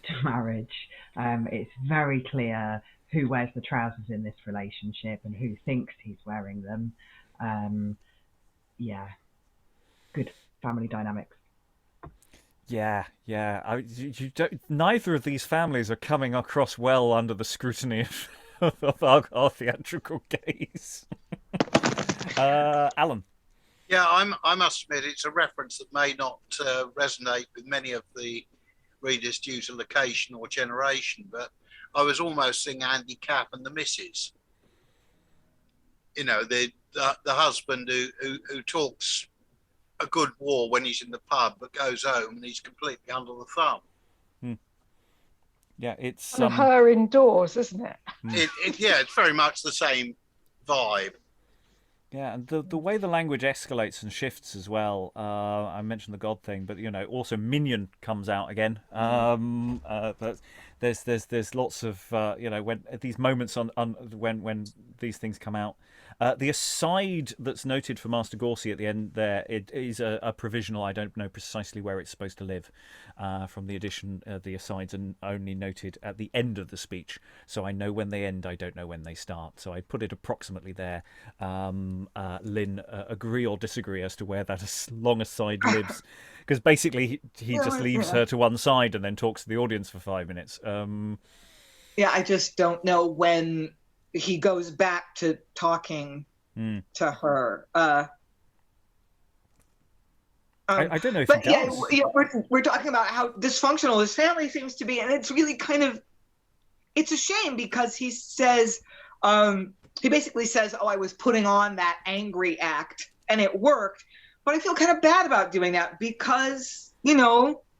to marriage. It's very clear who wears the trousers in this relationship and who thinks he's wearing them. Good family dynamics. Yeah. Neither of these families are coming across well under the scrutiny of our theatrical gaze. Alan. Yeah, I must admit it's a reference that may not resonate with many of the readers due to location or generation, but I was almost seeing Andy Capp and the Missus. The husband who talks a good war when he's in the pub, but goes home and he's completely under the thumb. Yeah, it's her indoors, isn't it? It's very much the same vibe. Yeah, and the way the language escalates and shifts as well. I mentioned the God thing, but also Minion comes out again. But there's lots of when these moments when these things come out. The aside that's noted for Master Goursey at the end there, it is a provisional. I don't know precisely where it's supposed to live. From the edition, the asides are only noted at the end of the speech, so I know when they end. I don't know when they start. So I put it approximately there. Lynn, agree or disagree as to where that long aside lives, because basically he just leaves her to one side and then talks to the audience for 5 minutes. I just don't know when he goes back to talking to her. I don't know if he does. Yeah, we're talking about how dysfunctional his family seems to be, and it's really it's a shame because he says, he basically says, "Oh, I was putting on that angry act, and it worked." But I feel kind of bad about doing that because,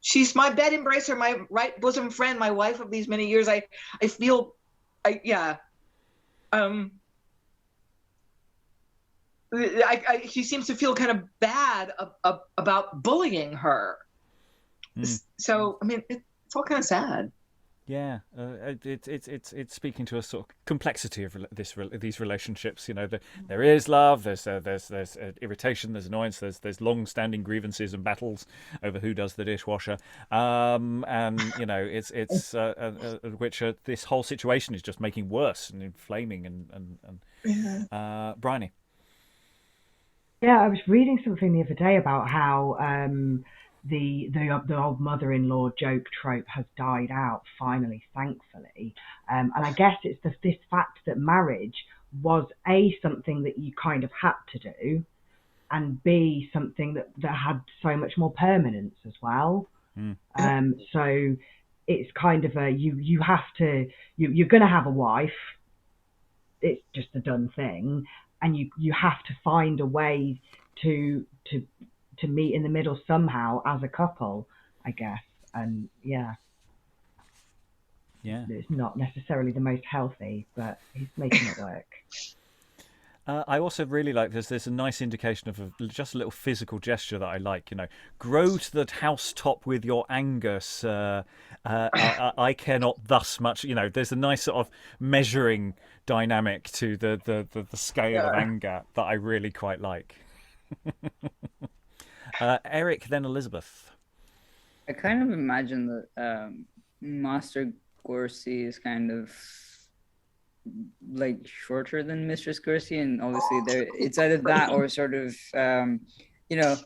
she's my bed embracer, my right bosom friend, my wife of these many years. He seems to feel kind of bad about bullying her. So, I mean, it's all kind of sad. Yeah, it's speaking to a sort of complexity of these relationships. There is love, there's irritation, there's annoyance, there's long-standing grievances and battles over who does the dishwasher, and it's which this whole situation is just making worse and inflaming and Briony. Yeah, I was reading something the other day about how the old mother-in-law joke trope has died out finally, thankfully, and I guess it's this fact that marriage was A, something that you kind of had to do, and B, something that had so much more permanence as well. So it's kind of you have to, you're going to have a wife, it's just a done thing, and you have to find a way to meet in the middle somehow as a couple, I guess. And yeah, it's not necessarily the most healthy, but he's making it work. I also really like there's a nice indication of just a little physical gesture that I like. Grow to the housetop with your anger, sir. I care not thus much. There's a nice sort of measuring dynamic to the scale of anger that I really quite like. Eric, then Elizabeth. I kind of imagine that Master Goursey is kind of like shorter than Mistress Goursey, and obviously it's either that or sort of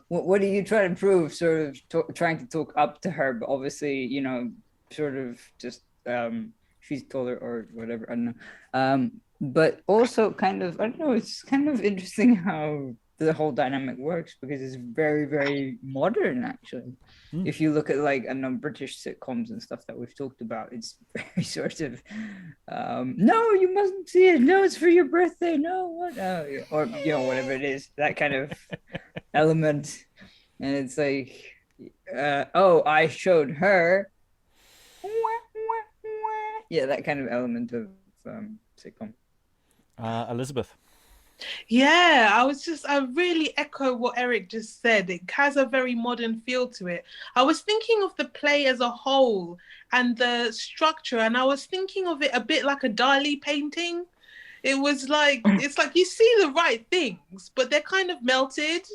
what do you try to prove, sort of trying to talk up to her, but obviously sort of just she's taller or whatever, I don't know, but also kind of, I don't know, it's kind of interesting how the whole dynamic works because it's very, very modern actually. If you look at like British sitcoms and stuff that we've talked about, it's very sort of no, you mustn't see it, no, it's for your birthday, no, what, or whatever it is, that kind of element. And it's like I showed her, that kind of element of sitcom. Elizabeth. Yeah, I really echo what Eric just said. It has a very modern feel to it. I was thinking of the play as a whole and the structure, and I was thinking of it a bit like a Dali painting. It was like, it's like you see the right things, but they're kind of melted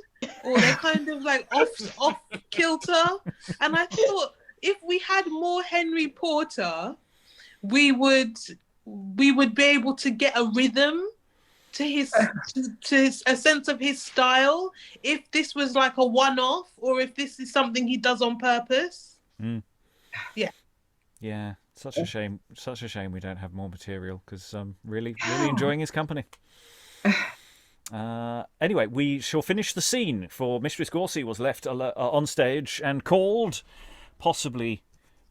or they're kind of like off kilter. And I thought if we had more Henry Porter, we would be able to get a rhythm to a sense of his style, if this was like a one-off or if this is something he does on purpose. Yeah, such a shame we don't have more material, because I'm really enjoying his company. Anyway, we shall finish the scene, for Mistress Goursey was left on stage and called, possibly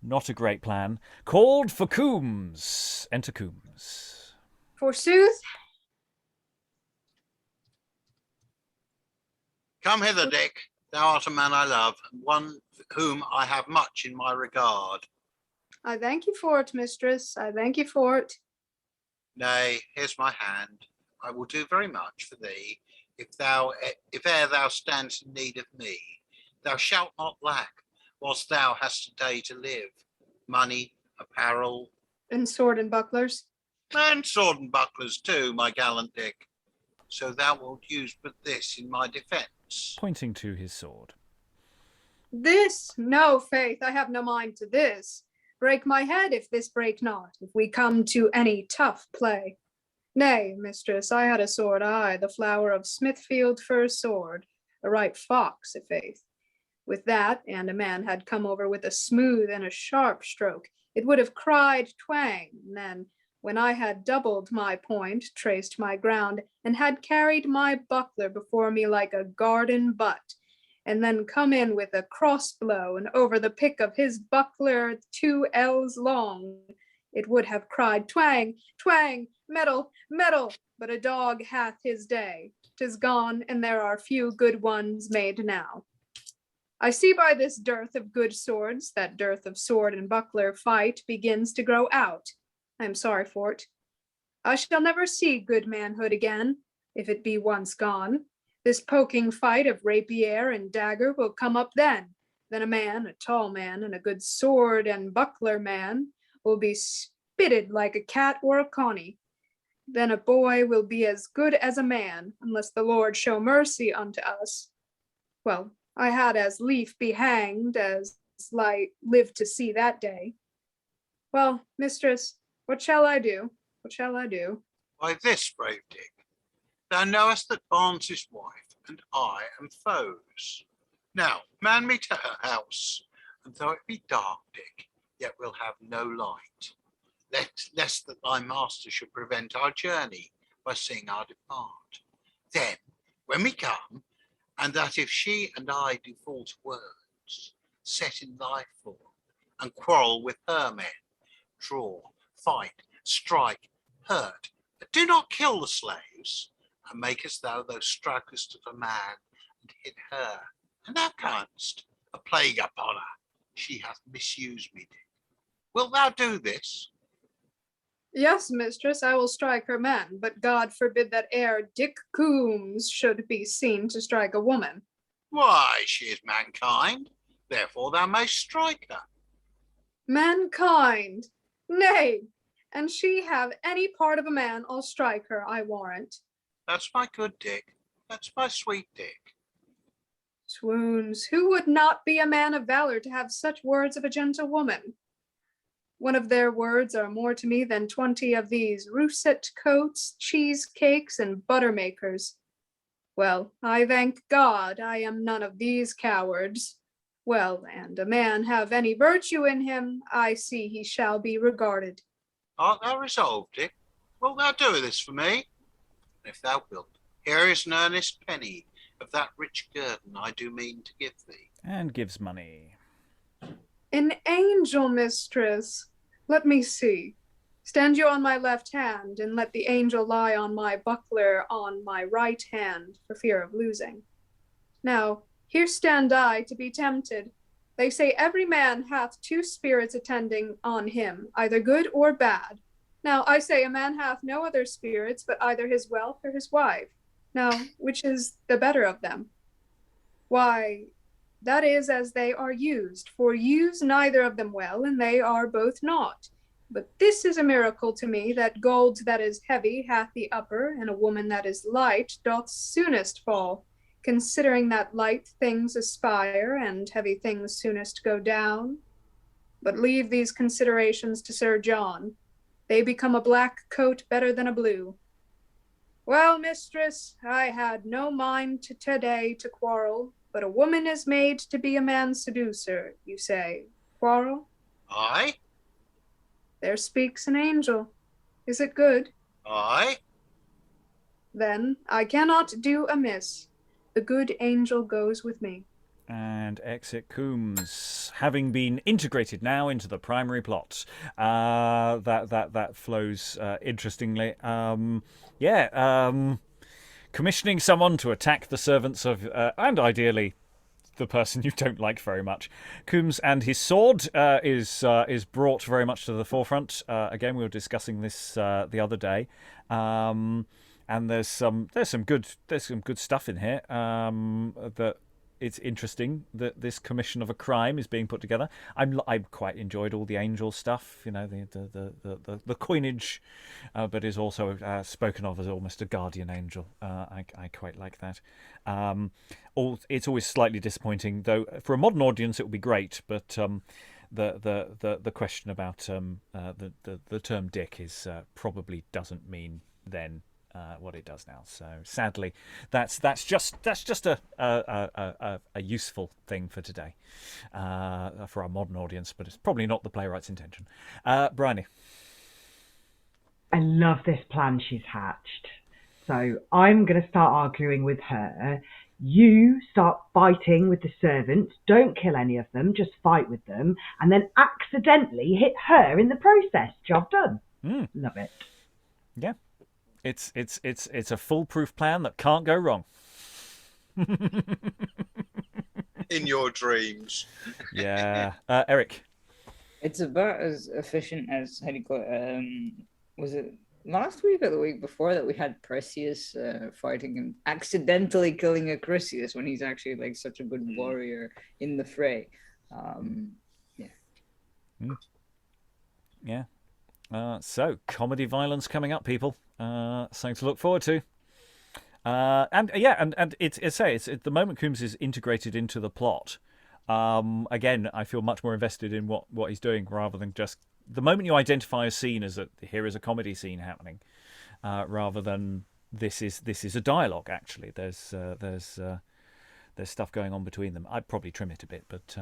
not a great plan, called for Coomes. Enter Coomes. Forsooth. Come hither, Dick. Thou art a man I love, and one whom I have much in my regard. I thank you for it, mistress. I thank you for it. Nay, here's my hand. I will do very much for thee, if e'er thou standst in need of me. Thou shalt not lack, whilst thou hast a day to live. Money, apparel, And sword and bucklers. and sword and bucklers too, my gallant Dick. So thou wilt use but this in my defence. Pointing to his sword. This? No, faith, I have no mind to this. Break my head if this break not, if we come to any tough play. Nay, mistress, I had a sword, I, the flower of Smithfield fir sword, a right fox, i' faith. With that, and a man had come over with a smooth and a sharp stroke, it would have cried twang, and then When I had doubled my point, traced my ground, and had carried my buckler before me like a garden butt, and then come in with a cross blow, and over the pick of his buckler 2 ells long, it would have cried, twang, twang, metal, metal, but a dog hath his day. 'Tis gone, and there are few good ones made now. I see by this dearth of good swords, that dearth of sword and buckler fight begins to grow out. I am sorry for it. I shall never see good manhood again, if it be once gone. This poking fight of rapier and dagger will come up then. Then a man, a tall man, and a good sword and buckler man will be spitted like a cat or a conny. Then a boy will be as good as a man, unless the Lord show mercy unto us. Well, I had as lief be hanged as live to see that day. Well, mistress, what shall I do? What shall I do? Why this, brave Dick. Thou knowest that Barnes's wife and I am foes. Now, man me to her house, and though it be dark, Dick, yet we'll have no light, lest that thy master should prevent our journey by seeing our depart. Then, when we come, and that if she and I do fall to words, set in thy form, and quarrel with her men, draw, fight, strike, hurt, but do not kill the slaves, and makest thou those strokest of a man, and hit her, and thou canst, a plague upon her, she hath misused me, Dick. Wilt thou do this? Yes, mistress, I will strike her men, but God forbid that e'er Dick Coomes should be seen to strike a woman. Why, she is mankind, therefore thou mayst strike her. Mankind! Nay, and she have any part of a man, I'll strike her, I warrant. That's my good Dick, that's my sweet Dick. Swoons, who would not be a man of valor to have such words of a gentlewoman? One of their words are more to me than 20 of these russet coats, cheesecakes, and butter makers. Well, I thank God I am none of these cowards. Well, and a man have any virtue in him, I see he shall be regarded. Art thou resolved, Dick? Wilt thou do this for me? And if thou wilt, here is an earnest penny of that rich guerdon I do mean to give thee. And gives money. An angel, mistress. Let me see. Stand you on my left hand, and let the angel lie on my buckler on my right hand, for fear of losing. Now, here stand I to be tempted. They say every man hath 2 spirits attending on him, either good or bad. Now, I say a man hath no other spirits, but either his wealth or his wife. Now, which is the better of them? Why, that is as they are used, for use neither of them well, and they are both not. But this is a miracle to me, that gold that is heavy hath the upper, and a woman that is light doth soonest fall, considering that light things aspire, and heavy things soonest go down. But leave these considerations to Sir John. They become a black coat better than a blue. Well, mistress, I had no mind today to quarrel, but a woman is made to be a man's seducer, you say. Quarrel? Aye. There speaks an angel. Is it good? Aye. Then I cannot do amiss. The good angel goes with me. And exit Coomes, having been integrated now into the primary plot. That flows interestingly. Commissioning someone to attack the servants of, and ideally, the person you don't like very much. Coomes and his sword is brought very much to the forefront. Again, we were discussing this the other day, and there's some good stuff in here that. It's interesting that this commission of a crime is being put together. I quite enjoyed all the angel stuff, you know, the coinage, but is also spoken of as almost a guardian angel. I quite like that. It's always slightly disappointing, though. For a modern audience, it would be great, but the question about the term dick is probably doesn't mean then. What it does now. So sadly, that's just a useful thing for today, for our modern audience, but it's probably not the playwright's intention. Briony. I love this plan she's hatched. So I'm going to start arguing with her. You start fighting with the servants. Don't kill any of them, just fight with them, and then accidentally hit her in the process. Job done. Love it. Yeah. It's a foolproof plan that can't go wrong. In your dreams. Yeah. Eric. It's about as efficient as, how do you call it? Was it last week or the week before that we had Perseus fighting and accidentally killing Acrisius when he's actually like such a good warrior in the fray. Yeah. So comedy violence coming up, people. Something to look forward to. And it's at the moment Coomes is integrated into the plot. Again, I feel much more invested in what he's doing rather than just the moment you identify a scene as here is a comedy scene happening, rather than this is a dialogue. Actually, there's stuff going on between them. I'd probably trim it a bit, but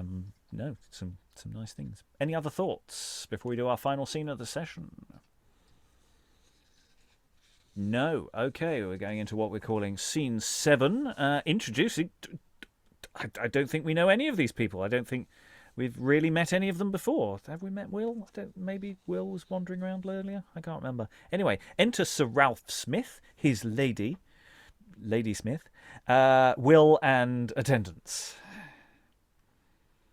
no, some nice things. Any other thoughts before we do our final scene of the session? No. Okay, we're going into what we're calling Scene 7. Introducing... I don't think we know any of these people. I don't think we've really met any of them before. Have we met Will? Maybe Will was wandering around earlier? I can't remember. Anyway, enter Sir Ralph Smith, his Lady Smith, Will and attendants.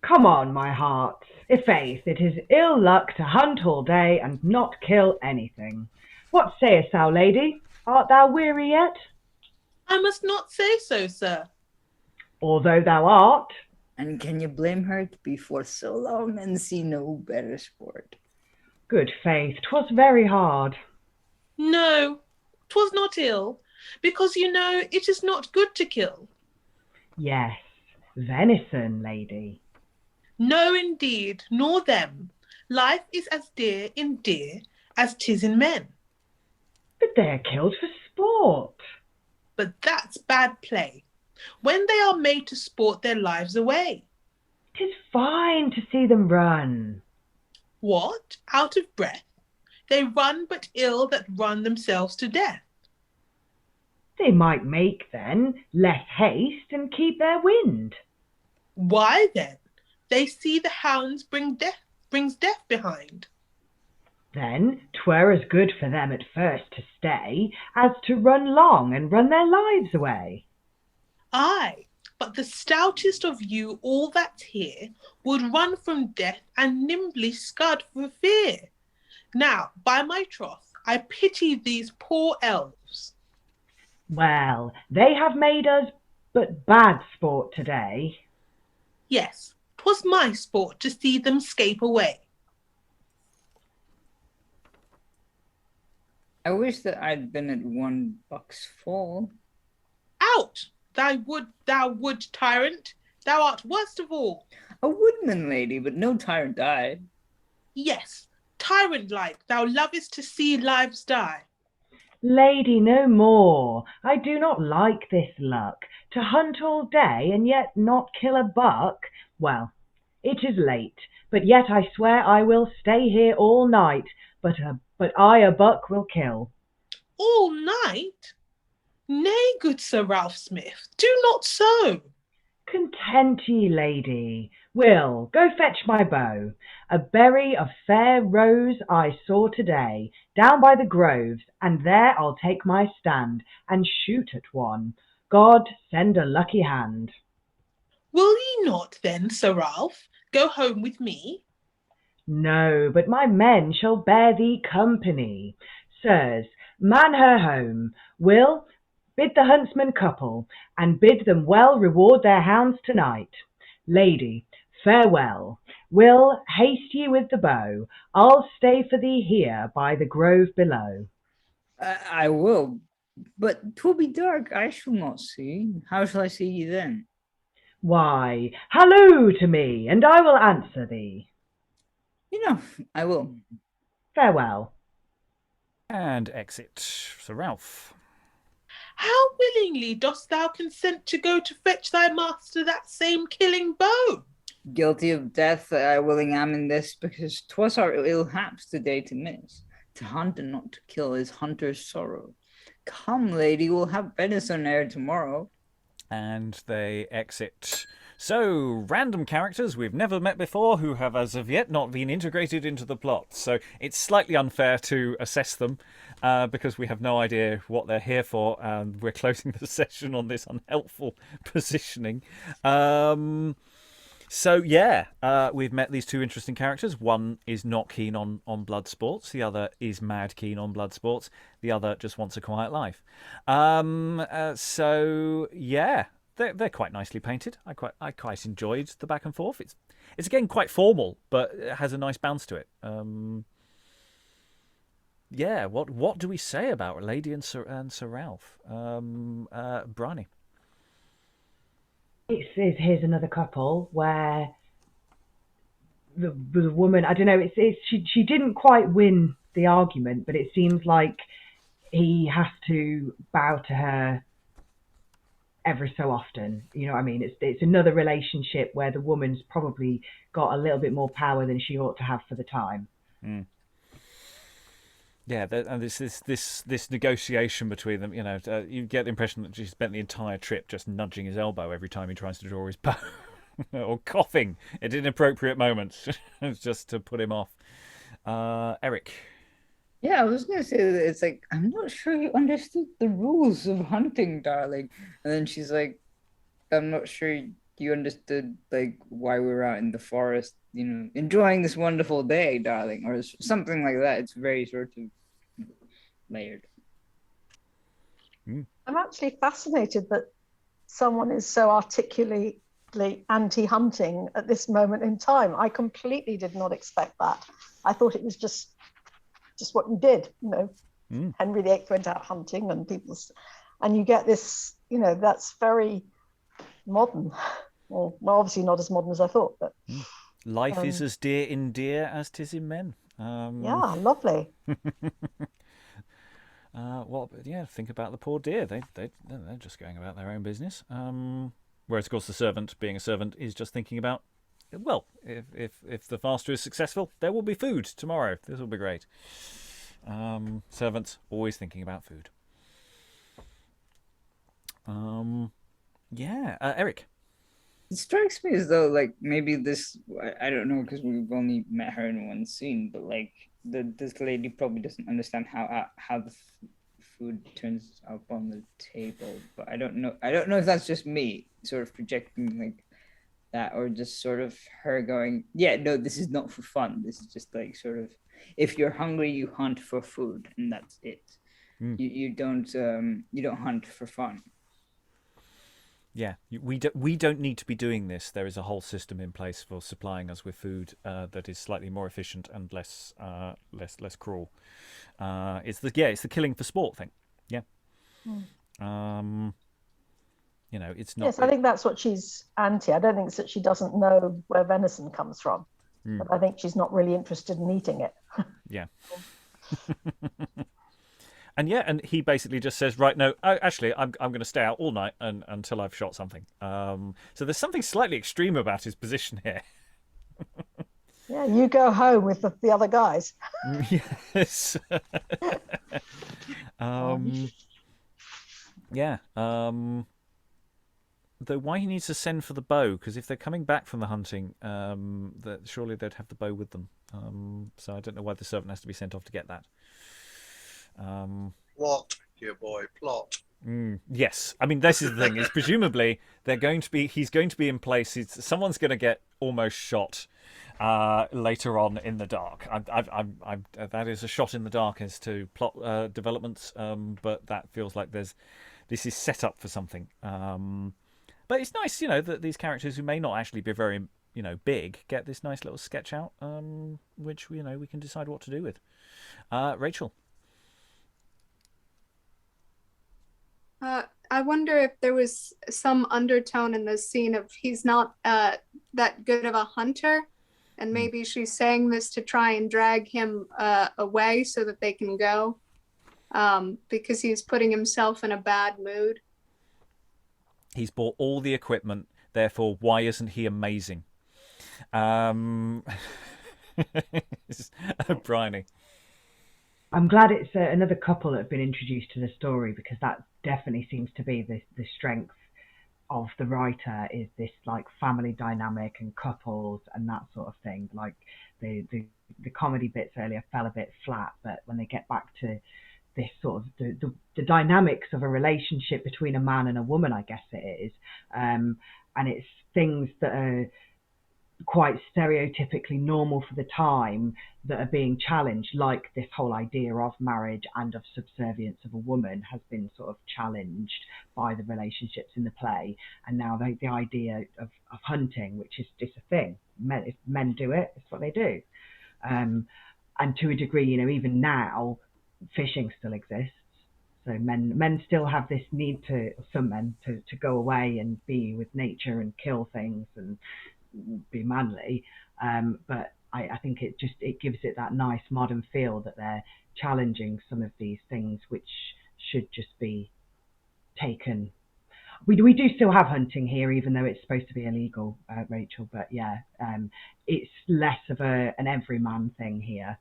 Come on, my hearts. I'faith, it is ill luck to hunt all day and not kill anything. What sayest thou, lady? Art thou weary yet? I must not say so, sir. Although thou art. And can you blame her to be for so long and see no better sport? Good faith, 'twas very hard. No, 'twas not ill, because you know it is not good to kill. Yes, venison, lady. No, indeed, nor them. Life is as dear in deer as 'tis in men. But they're killed for sport. But that's bad play, when they are made to sport their lives away. 'Tis fine to see them run. What? Out of breath? They run but ill that run themselves to death. They might make, then, less haste and keep their wind. Why, then? They see the hounds brings death behind. Then 'twere as good for them at first to stay as to run long and run their lives away. Aye, but the stoutest of you all that's here would run from death and nimbly scud for fear. Now, by my troth, I pity these poor elves. Well, they have made us but bad sport today. Yes, 'twas my sport to see them scape away. I wish that I'd been at one buck's fall. Out, thou wood tyrant, thou art worst of all. A woodman, lady, but no tyrant I. Yes, tyrant-like, thou lovest to see lives die. Lady, no more. I do not like this luck, to hunt all day and yet not kill a buck. Well, it is late, but yet I swear I will stay here all night, but I a buck will kill. All night? Nay, good Sir Ralph Smith, do not so. Content ye, lady. Will, go fetch my bow. A berry of fair rose I saw today, down by the groves, and there I'll take my stand, and shoot at one. God send a lucky hand. Will ye not then, Sir Ralph, go home with me? No, but my men shall bear thee company. Sirs, man her home. Will, bid the huntsmen couple, and bid them well reward their hounds tonight. Lady, farewell. Will, haste ye with the bow. I'll stay for thee here by the grove below. I will, but 'twill be dark. I shall not see. How shall I see ye then? Why, halloo to me, and I will answer thee. Enough, I will. Farewell. And exit. Sir Ralph. How willingly dost thou consent to go to fetch thy master that same killing bow? Guilty of death, I willing am in this, because 'twas our ill haps today to miss. To hunt and not to kill is hunter's sorrow. Come, lady, we'll have venison ere tomorrow. And they exit. So, random characters we've never met before who have as of yet not been integrated into the plot. So it's slightly unfair to assess them because we have no idea what they're here for, and we're closing the session on this unhelpful positioning. So yeah, we've met these two interesting characters. One is not keen on blood sports. The other is mad keen on blood sports. The other just wants a quiet life. So yeah, they're quite nicely painted. I quite enjoyed the back and forth. It's again quite formal, but it has a nice bounce to it. Yeah, what do we say about Lady and Sir Ralph? Briony. Here's another couple where the woman, I don't know, she didn't quite win the argument, but it seems like he has to bow to her ever so often. You know what I mean? It's another relationship where the woman's probably got a little bit more power than she ought to have for the time. Mm. Yeah, and this negotiation between them, you know, you get the impression that she spent the entire trip just nudging his elbow every time he tries to draw his bow, or coughing at inappropriate moments, just to put him off. Eric. Yeah, I was going to say that it's like, I'm not sure you understood the rules of hunting, darling. And then she's like, I'm not sure you understood like why we're out in the forest, you know, enjoying this wonderful day, darling, or something like that. It's very sort of layered. I'm actually fascinated that someone is so articulately anti-hunting at this moment in time. I completely did not expect that. I thought it was just what you did, you know. Henry VIII went out hunting and and you get this, you know, that's very modern. Well, obviously not as modern as I thought, but life is as dear in deer as 'tis in men. Yeah, lovely. Well, yeah, think about the poor deer. They're just going about their own business. Whereas, of course, the servant, being a servant, is just thinking about, well, if the faster is successful, there will be food tomorrow. This will be great. Servants always thinking about food. Yeah, Eric. It strikes me as though, like, maybe this, I don't know, because we've only met her in one scene, but like this lady probably doesn't understand how the food turns up on the table. But I don't know if that's just me sort of projecting like that, or just sort of her going, yeah, no, this is not for fun. This is just like sort of, if you're hungry, you hunt for food, and that's it. You don't hunt for fun. Yeah, we don't need to be doing this. There is a whole system in place for supplying us with food that is slightly more efficient and less cruel. It's the killing for sport thing. Yeah. You know, it's not. Yes, I think that's what she's anti. I don't think it's that she doesn't know where venison comes from, but I think she's not really interested in eating it. Yeah. And yeah, and he basically just says, right, no, actually, I'm going to stay out all night until I've shot something. So there's something slightly extreme about his position here. Yeah, you go home with the other guys. Yes. Yeah. Though why he needs to send for the bow, because if they're coming back from the hunting, that surely they'd have the bow with them. So I don't know why the servant has to be sent off to get that. Plot, dear boy, plot. Yes, I mean this is the thing. Is presumably he's going to be in place. Someone's going to get almost shot later on in the dark. That is a shot in the dark as to plot developments. But that feels like this is set up for something. But it's nice, you know, that these characters who may not actually be very, you know, big get this nice little sketch out, which, you know, we can decide what to do with. Rachael. I wonder if there was some undertone in this scene of he's not that good of a hunter, and maybe she's saying this to try and drag him away so that they can go, because he's putting himself in a bad mood. He's bought all the equipment, therefore why isn't he amazing? Briony. I'm glad it's another couple that have been introduced to the story, because that definitely seems to be the strength of the writer, is this like family dynamic and couples and that sort of thing. Like the comedy bits earlier fell a bit flat, but when they get back to this sort of the dynamics of a relationship between a man and a woman, I guess it is, and it's things that are quite stereotypically normal for the time that are being challenged, like this whole idea of marriage and of subservience of a woman has been sort of challenged by the relationships in the play. And now the idea of hunting, which is just a thing, if men do it, it's what they do. And to a degree, you know, even now fishing still exists, so men still have this need to, some men, to go away and be with nature and kill things and be manly, but I think it gives it that nice modern feel that they're challenging some of these things which should just be taken. We do still have hunting here, even though it's supposed to be illegal, Rachel, but yeah, it's less of an everyman thing here.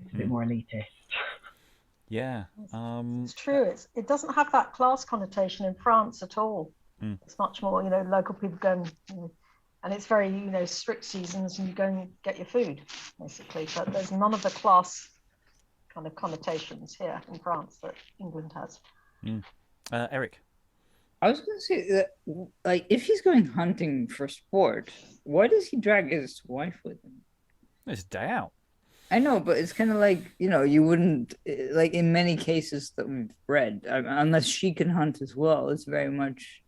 It's a bit more elitist. Yeah, it's true. It doesn't have that class connotation in France at all. It's much more, you know, local people going, you know, and it's very, you know, strict seasons and you go and get your food, basically. But there's none of the class kind of connotations here in France that England has. Eric? I was going to say that, like, if he's going hunting for sport, why does he drag his wife with him? It's a day out. I know, but it's kind of like, you know, you wouldn't, like in many cases that we've read, unless she can hunt as well, it's very much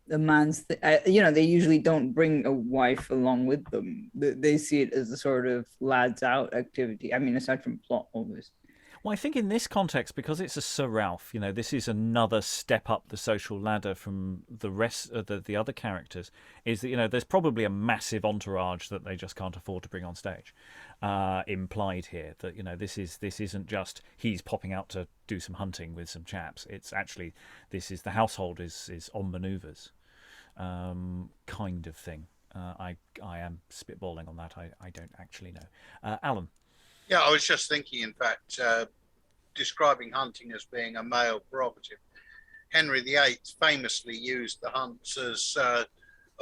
the man's, you know, they usually don't bring a wife along with them. They see it as a sort of lads out activity. I mean, aside from plot, always. Well, I think in this context, because it's a Sir Ralph, you know, this is another step up the social ladder from the rest of the other characters, is that, you know, there's probably a massive entourage that they just can't afford to bring on stage, implied here, that, you know, this isn't just he's popping out to do some hunting with some chaps. It's actually, the household is on manoeuvres, kind of thing. I am spitballing on that. I don't actually know. Alan? Yeah, I was just thinking, in fact, describing hunting as being a male prerogative. Henry VIII famously used the hunts as a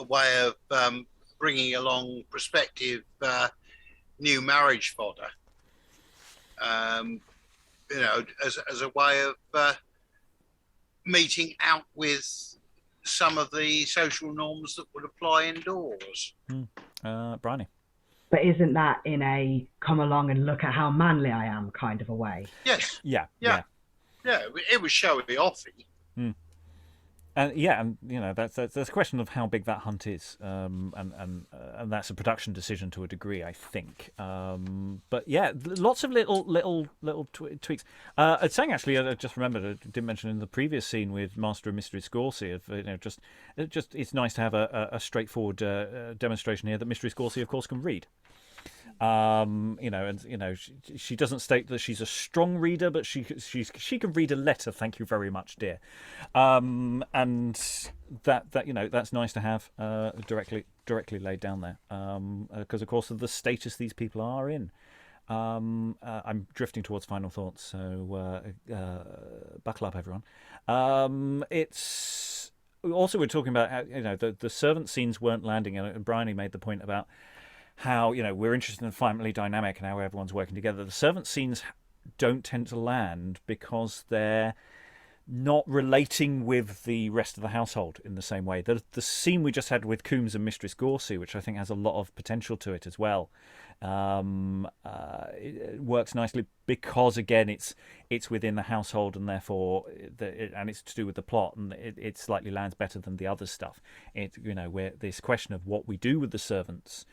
way of bringing along prospective new marriage fodder, you know, as a way of meeting out with some of the social norms that would apply indoors. Briony? But isn't that in a come along and look at how manly I am kind of a way? Yes. Yeah. It was showy offy. And you know, that's a question of how big that hunt is, and that's a production decision to a degree, I think. But yeah, lots of little tweaks. Saying actually, I just remembered, I didn't mention in the previous scene with Master and Mistress Goursey, of, you know, just it's nice to have a straightforward demonstration here that Mistress Goursey, of course, can read. You know, and you know, she doesn't state that she's a strong reader, but she can read a letter. Thank you very much, dear. And that you know, that's nice to have directly laid down there, because of course of the status these people are in. I'm drifting towards final thoughts, so buckle up, everyone. It's also, we're talking about how, you know, the servant scenes weren't landing, and Briony made the point about how, you know, we're interested in the family dynamic and how everyone's working together. The servant scenes don't tend to land because they're not relating with the rest of the household in the same way. The scene we just had with Coomes and Mistress Goursey, which I think has a lot of potential to it as well, it works nicely because, again, it's within the household, and therefore and it's to do with the plot, and it slightly lands better than the other stuff. You know, where this question of what we do with the servants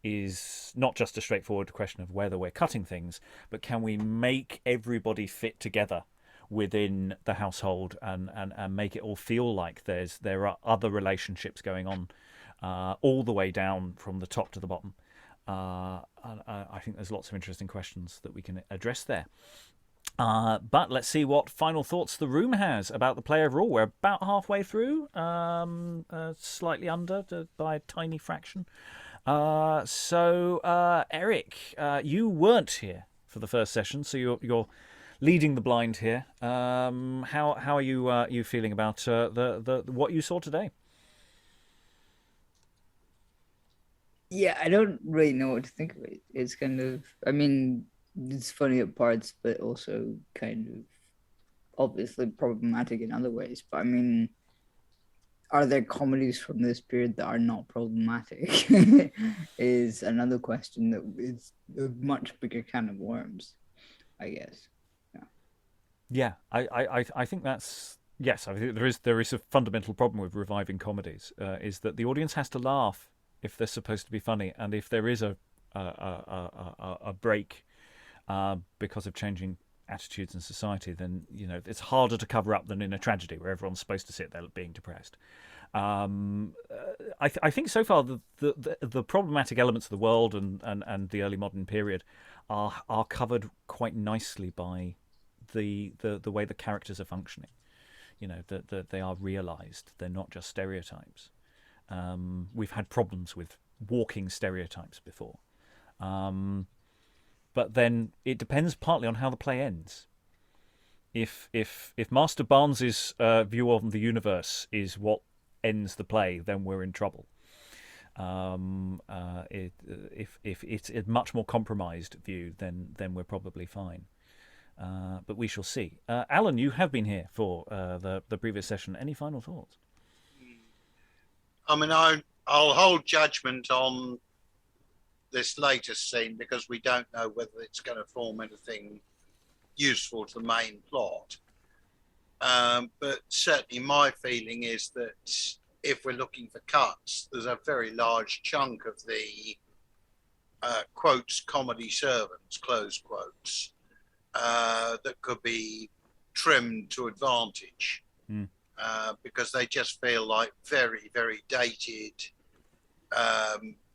is not just a straightforward question of whether we're cutting things, but can we make everybody fit together within the household and make it all feel like there are other relationships going on all the way down from the top to the bottom. And I think there's lots of interesting questions that we can address there. But let's see what final thoughts the room has about the play overall. We're about halfway through, slightly under by a tiny fraction. So Eric, you weren't here for the first session, so you're leading the blind here. How are you feeling about the what you saw today? Yeah, I don't really know what to think of it. It's kind of, I mean, it's funny at parts, but also kind of obviously problematic in other ways. But I mean, are there comedies from this period that are not problematic? Is another question that is a much bigger can of worms, I guess. Yeah, I think that's, yes. I think there is a fundamental problem with reviving comedies, is that the audience has to laugh if they're supposed to be funny, and if there is a break because of changing attitudes in society, then it's harder to cover up than in a tragedy where everyone's supposed to sit there being depressed. I think so far the problematic elements of the world and the early modern period are covered quite nicely by the way the characters are functioning. That they are realised. They're not just stereotypes. We've had problems with walking stereotypes before. But then it depends partly on how the play ends. If Master Barnes's view of the universe is what ends the play, then we're in trouble. If it's a much more compromised view, then we're probably fine. But we shall see. Alan, you have been here for the previous session. Any final thoughts? I mean, I'll hold judgment on this latest scene because we don't know whether it's going to form anything useful to the main plot. But certainly my feeling is that if we're looking for cuts, there's a very large chunk of the quotes comedy servants, close quotes, that could be trimmed to advantage. Because they just feel like very, very dated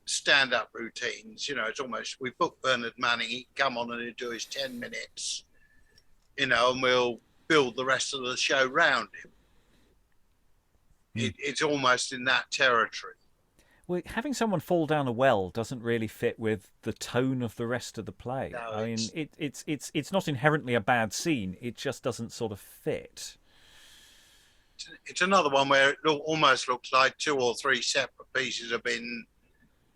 stand-up routines. It's almost, we book Bernard Manning, he can come on and he'll do his 10 minutes, and we'll build the rest of the show round him. It's almost in that territory. Well, having someone fall down a well doesn't really fit with the tone of the rest of the play. No, I mean, it's not inherently a bad scene. It just doesn't sort of fit. It's another one where it almost looks like 2 or 3 separate pieces have been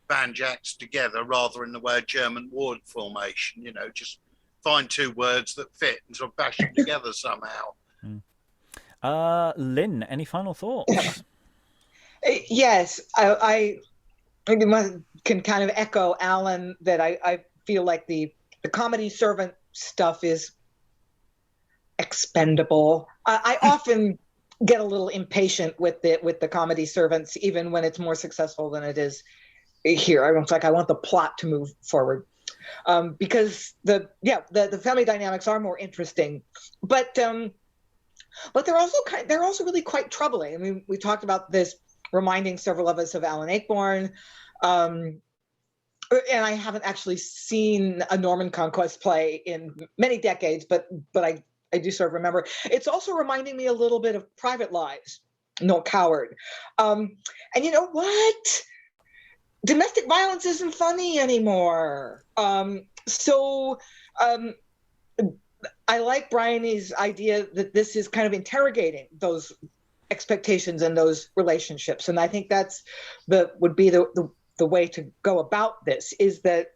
banjaxed together rather in the way of German word formation. Just find 2 words that fit and sort of bash them together somehow. Lynn, any final thoughts? Yes, I can kind of echo Alan that I feel like the comedy servant stuff is expendable. I often get a little impatient with the comedy servants, even when it's more successful than it is here. I want the plot to move forward, because the family dynamics are more interesting, but they're also really quite troubling. I mean, we talked about this, reminding several of us of Alan Ayckbourn, and I haven't actually seen a Norman Conquest play in many decades, but I do sort of remember. It's also reminding me a little bit of Private Lives, Noel Coward. And you know what? Domestic violence isn't funny anymore. So I like Briony's idea that this is kind of interrogating those expectations and those relationships. And I think that's would be the way to go about this, is that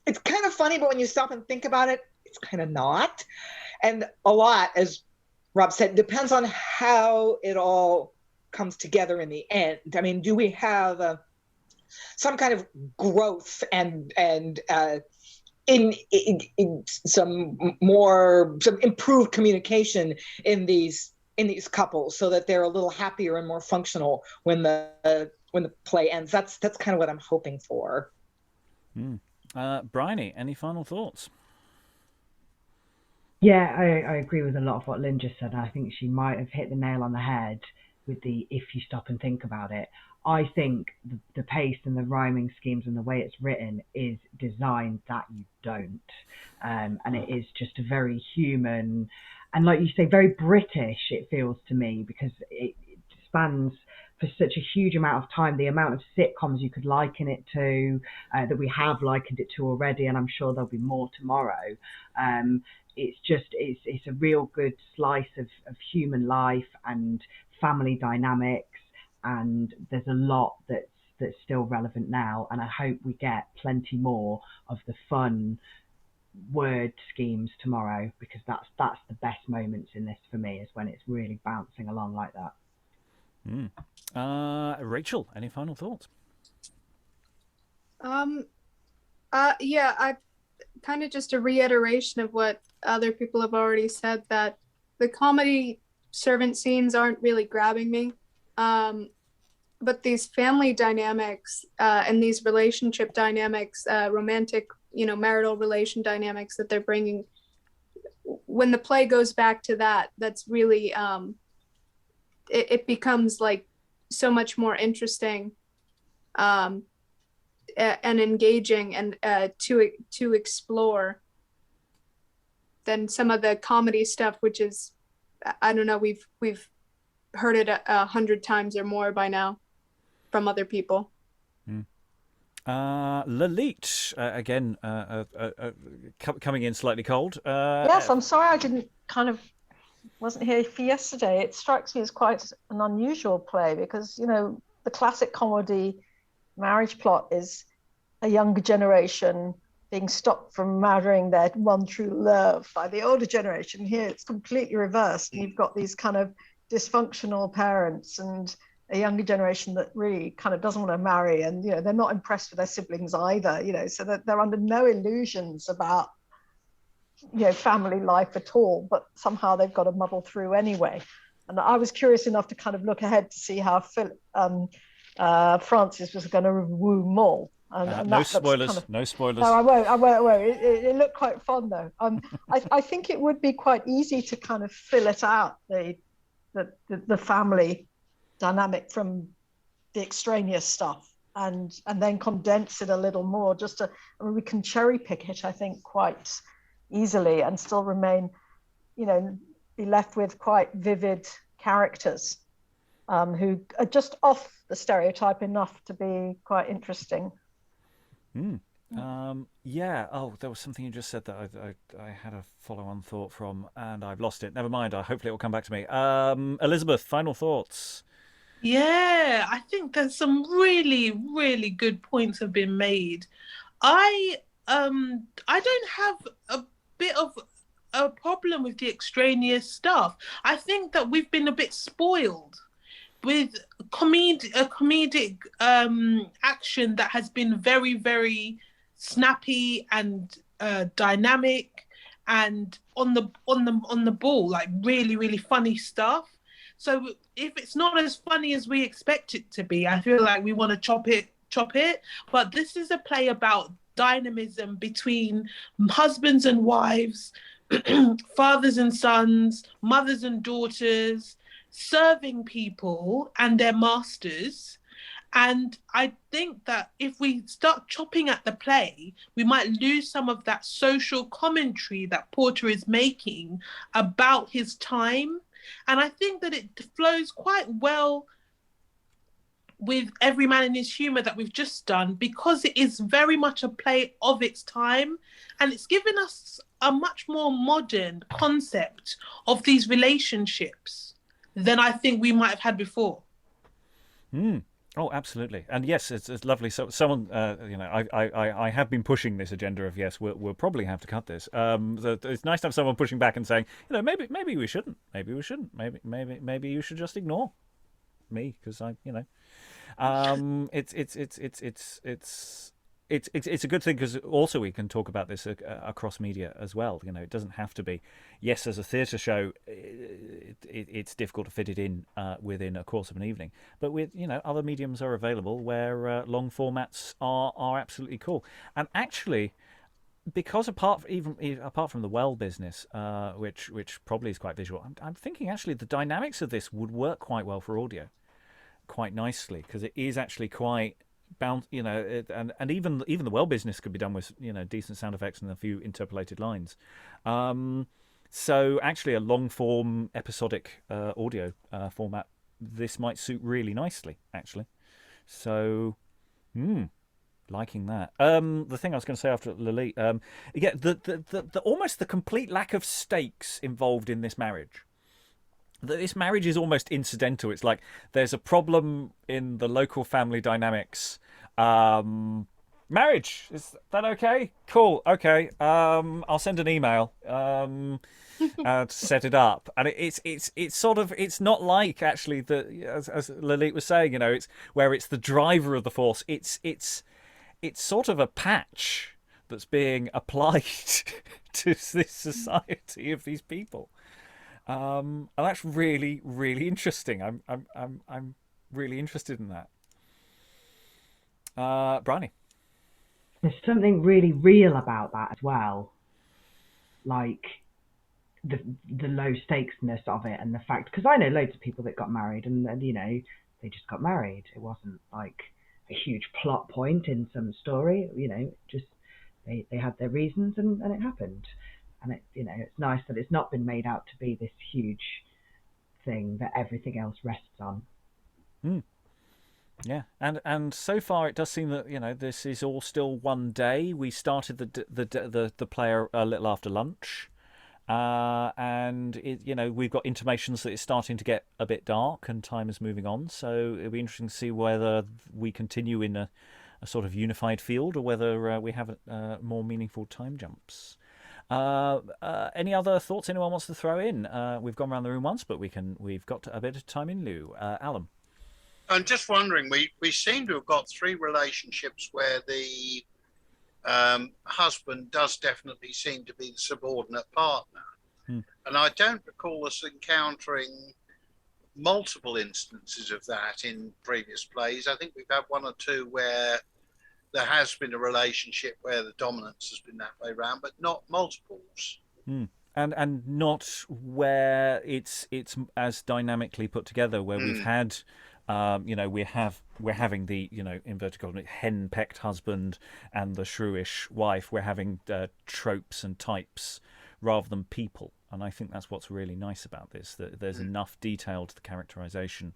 it's kind of funny, but when you stop and think about it, it's kind of not. And a lot, as Rob said, depends on how it all comes together in the end. I mean, do we have some kind of growth and in some improved communication in these couples, so that they're a little happier and more functional when the play ends? That's kind of what I'm hoping for. Briony, any final thoughts? Yeah, I agree with a lot of what Lynn just said. I think she might have hit the nail on the head with the if you stop and think about it. I think the pace and the rhyming schemes and the way it's written is designed that you don't. And it is just a very human, and like you say, very British, it feels to me, because it spans for such a huge amount of time. The amount of sitcoms you could liken it to, that we have likened it to already, and I'm sure there'll be more tomorrow. It's a real good slice of human life and family dynamics, and there's a lot that's still relevant now, and I hope we get plenty more of the fun word schemes tomorrow, because that's the best moments in this for me, is when it's really bouncing along like that. Rachael, any final thoughts? Yeah, I kind of just a reiteration of what other people have already said, that the comedy servant scenes aren't really grabbing me. But these family dynamics and these relationship dynamics, romantic, marital relation dynamics that they're bringing, when the play goes back to that, that's really, it becomes like so much more interesting and engaging and to explore than some of the comedy stuff, which is, I don't know, we've heard it 100 times or more by now from other people. Lalitte, again, coming in slightly cold. Yes, I'm sorry I wasn't here for yesterday. It strikes me as quite an unusual play because, the classic comedy marriage plot is a younger generation being stopped from marrying their one true love by the older generation. Here it's completely reversed. You've got these kind of dysfunctional parents and a younger generation that really kind of doesn't want to marry, and they're not impressed with their siblings either, so that they're under no illusions about family life at all, but somehow they've got to muddle through anyway. And I was curious enough to kind of look ahead to see how Francis was going to woo Moll. No spoilers. No spoilers. No, I won't. It looked quite fun though. I think it would be quite easy to kind of fill it out, the family dynamic from the extraneous stuff, and then condense it a little more. We can cherry pick it, I think, quite easily, and still remain, be left with quite vivid characters who are just off the stereotype enough to be quite interesting. Yeah. Oh, there was something you just said that I had a follow-on thought from, and I've lost it. Never mind. Hopefully it will come back to me. Elizabeth, final thoughts. Yeah, I think there's some really, really good points have been made. I don't have a bit of a problem with the extraneous stuff. I think that we've been a bit spoiled with comedic action that has been very, very snappy and dynamic and on the ball, like really, really funny stuff. So if it's not as funny as we expect it to be, I feel like we want to chop it. But this is a play about dynamism between husbands and wives, fathers and sons, mothers and daughters, serving people and their masters. And I think that if we start chopping at the play, we might lose some of that social commentary that Porter is making about his time. And I think that it flows quite well with Every Man in His Humour that we've just done, because it is very much a play of its time, and it's given us a much more modern concept of these relationships than I think we might have had before. Oh, absolutely. And yes, it's lovely. So someone, I have been pushing this agenda of, yes, we'll probably have to cut this. It's nice to have someone pushing back and saying, maybe we shouldn't. Maybe we shouldn't. Maybe you should just ignore me, because it's a good thing, because also we can talk about this across media as well. It doesn't have to be, yes, as a theatre show, it's difficult to fit it in within a course of an evening. But with other mediums are available where long formats are absolutely cool. And actually, because apart from the well business, which probably is quite visual, I'm thinking actually the dynamics of this would work quite well for audio, quite nicely, because it is actually quite bound, and even the well business could be done with decent sound effects and a few interpolated lines. So actually, a long form episodic audio format this might suit really nicely, actually. So, liking that. The thing I was going to say after Lalitte, the almost the complete lack of stakes involved in this marriage. This marriage is almost incidental. It's like there's a problem in the local family dynamics. Marriage, is that okay? Cool. Okay. I'll send an email to set it up. And it's sort of, it's not like actually as Lalitte was saying, it's where it's the driver of the force. It's sort of a patch that's being applied to this society of these people. And that's really, really interesting. I'm really interested in that. Briony. There's something really real about that as well, like the low stakesness of it, and the fact, because I know loads of people that got married, and they just got married. It wasn't like a huge plot point in some story. Just they had their reasons, and it happened. And it's nice that it's not been made out to be this huge thing that everything else rests on. Yeah, and so far it does seem that this is all still one day. We started the player a little after lunch, and we've got intimations that it's starting to get a bit dark and time is moving on. So it'll be interesting to see whether we continue in a sort of unified field or whether we have more meaningful time jumps. Any other thoughts anyone wants to throw in? We've gone around the room once, but we've got a bit of time in lieu. Alan. I'm just wondering, we seem to have got 3 relationships where the husband does definitely seem to be the subordinate partner. And I don't recall us encountering multiple instances of that in previous plays. I think we've had 1 or 2 where there has been a relationship where the dominance has been that way around, but not multiples. And not where it's as dynamically put together, where we've had we're having the inverted commas hen-pecked husband and the shrewish wife. We're having tropes and types rather than people, and I think that's what's really nice about this, that there's enough detail to the characterization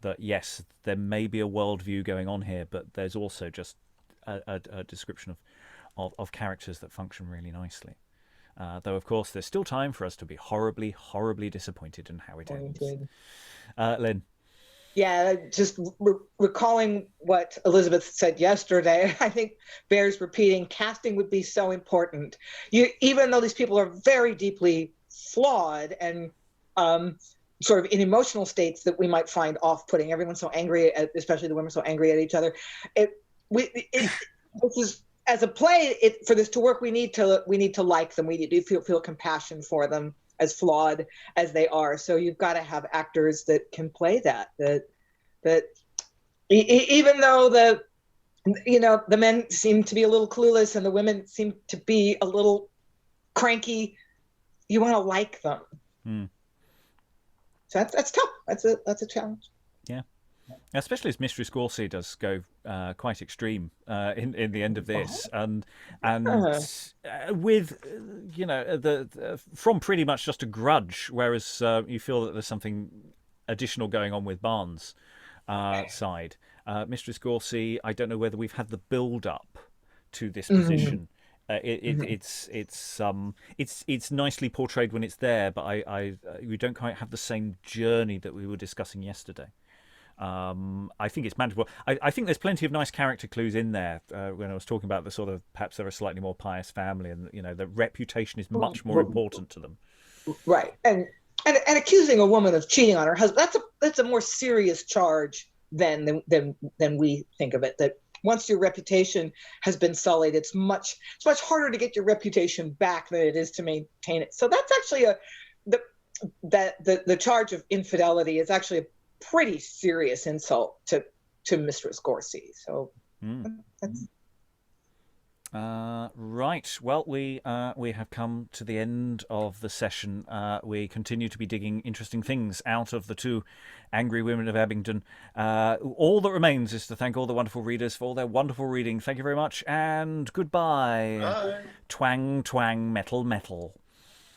that yes, there may be a worldview going on here, but there's also just a description of characters that function really nicely. Though, of course, there's still time for us to be horribly, horribly disappointed in how it ends. Lynn? Yeah, just recalling what Elizabeth said yesterday, I think bears repeating. Casting would be so important. Even though these people are very deeply flawed and sort of in emotional states that we might find off-putting. Everyone's so angry, especially the women, so angry at each other. This is, as a play, for this to work, we need to like them. We need to feel compassion for them, as flawed as they are. So you've got to have actors that can play that even though the men seem to be a little clueless and the women seem to be a little cranky, you want to like them. So that's tough. That's a challenge. Yeah. Especially as Mistress Goursey does go quite extreme in the end of this, and with from pretty much just a grudge, whereas you feel that there's something additional going on with Barnes' side. Mistress Goursey, I don't know whether we've had the build up to this position. It's nicely portrayed when it's there, but we don't quite have the same journey that we were discussing yesterday. I think it's manageable. I think there's plenty of nice character clues in there when I was talking about the sort of, perhaps they're a slightly more pious family, and the reputation is much more important to them. Right, and accusing a woman of cheating on her husband, that's a more serious charge than we think of it. That once your reputation has been sullied, it's much harder to get your reputation back than it is to maintain it. So that's actually the charge of infidelity is actually a pretty serious insult to Mistress Goursey. So that's right. Well, we have come to the end of the session. We continue to be digging interesting things out of the 2 angry women of Abingdon. All that remains is to thank all the wonderful readers for all their wonderful reading. Thank you very much, and goodbye. Bye. Twang, twang, metal, metal.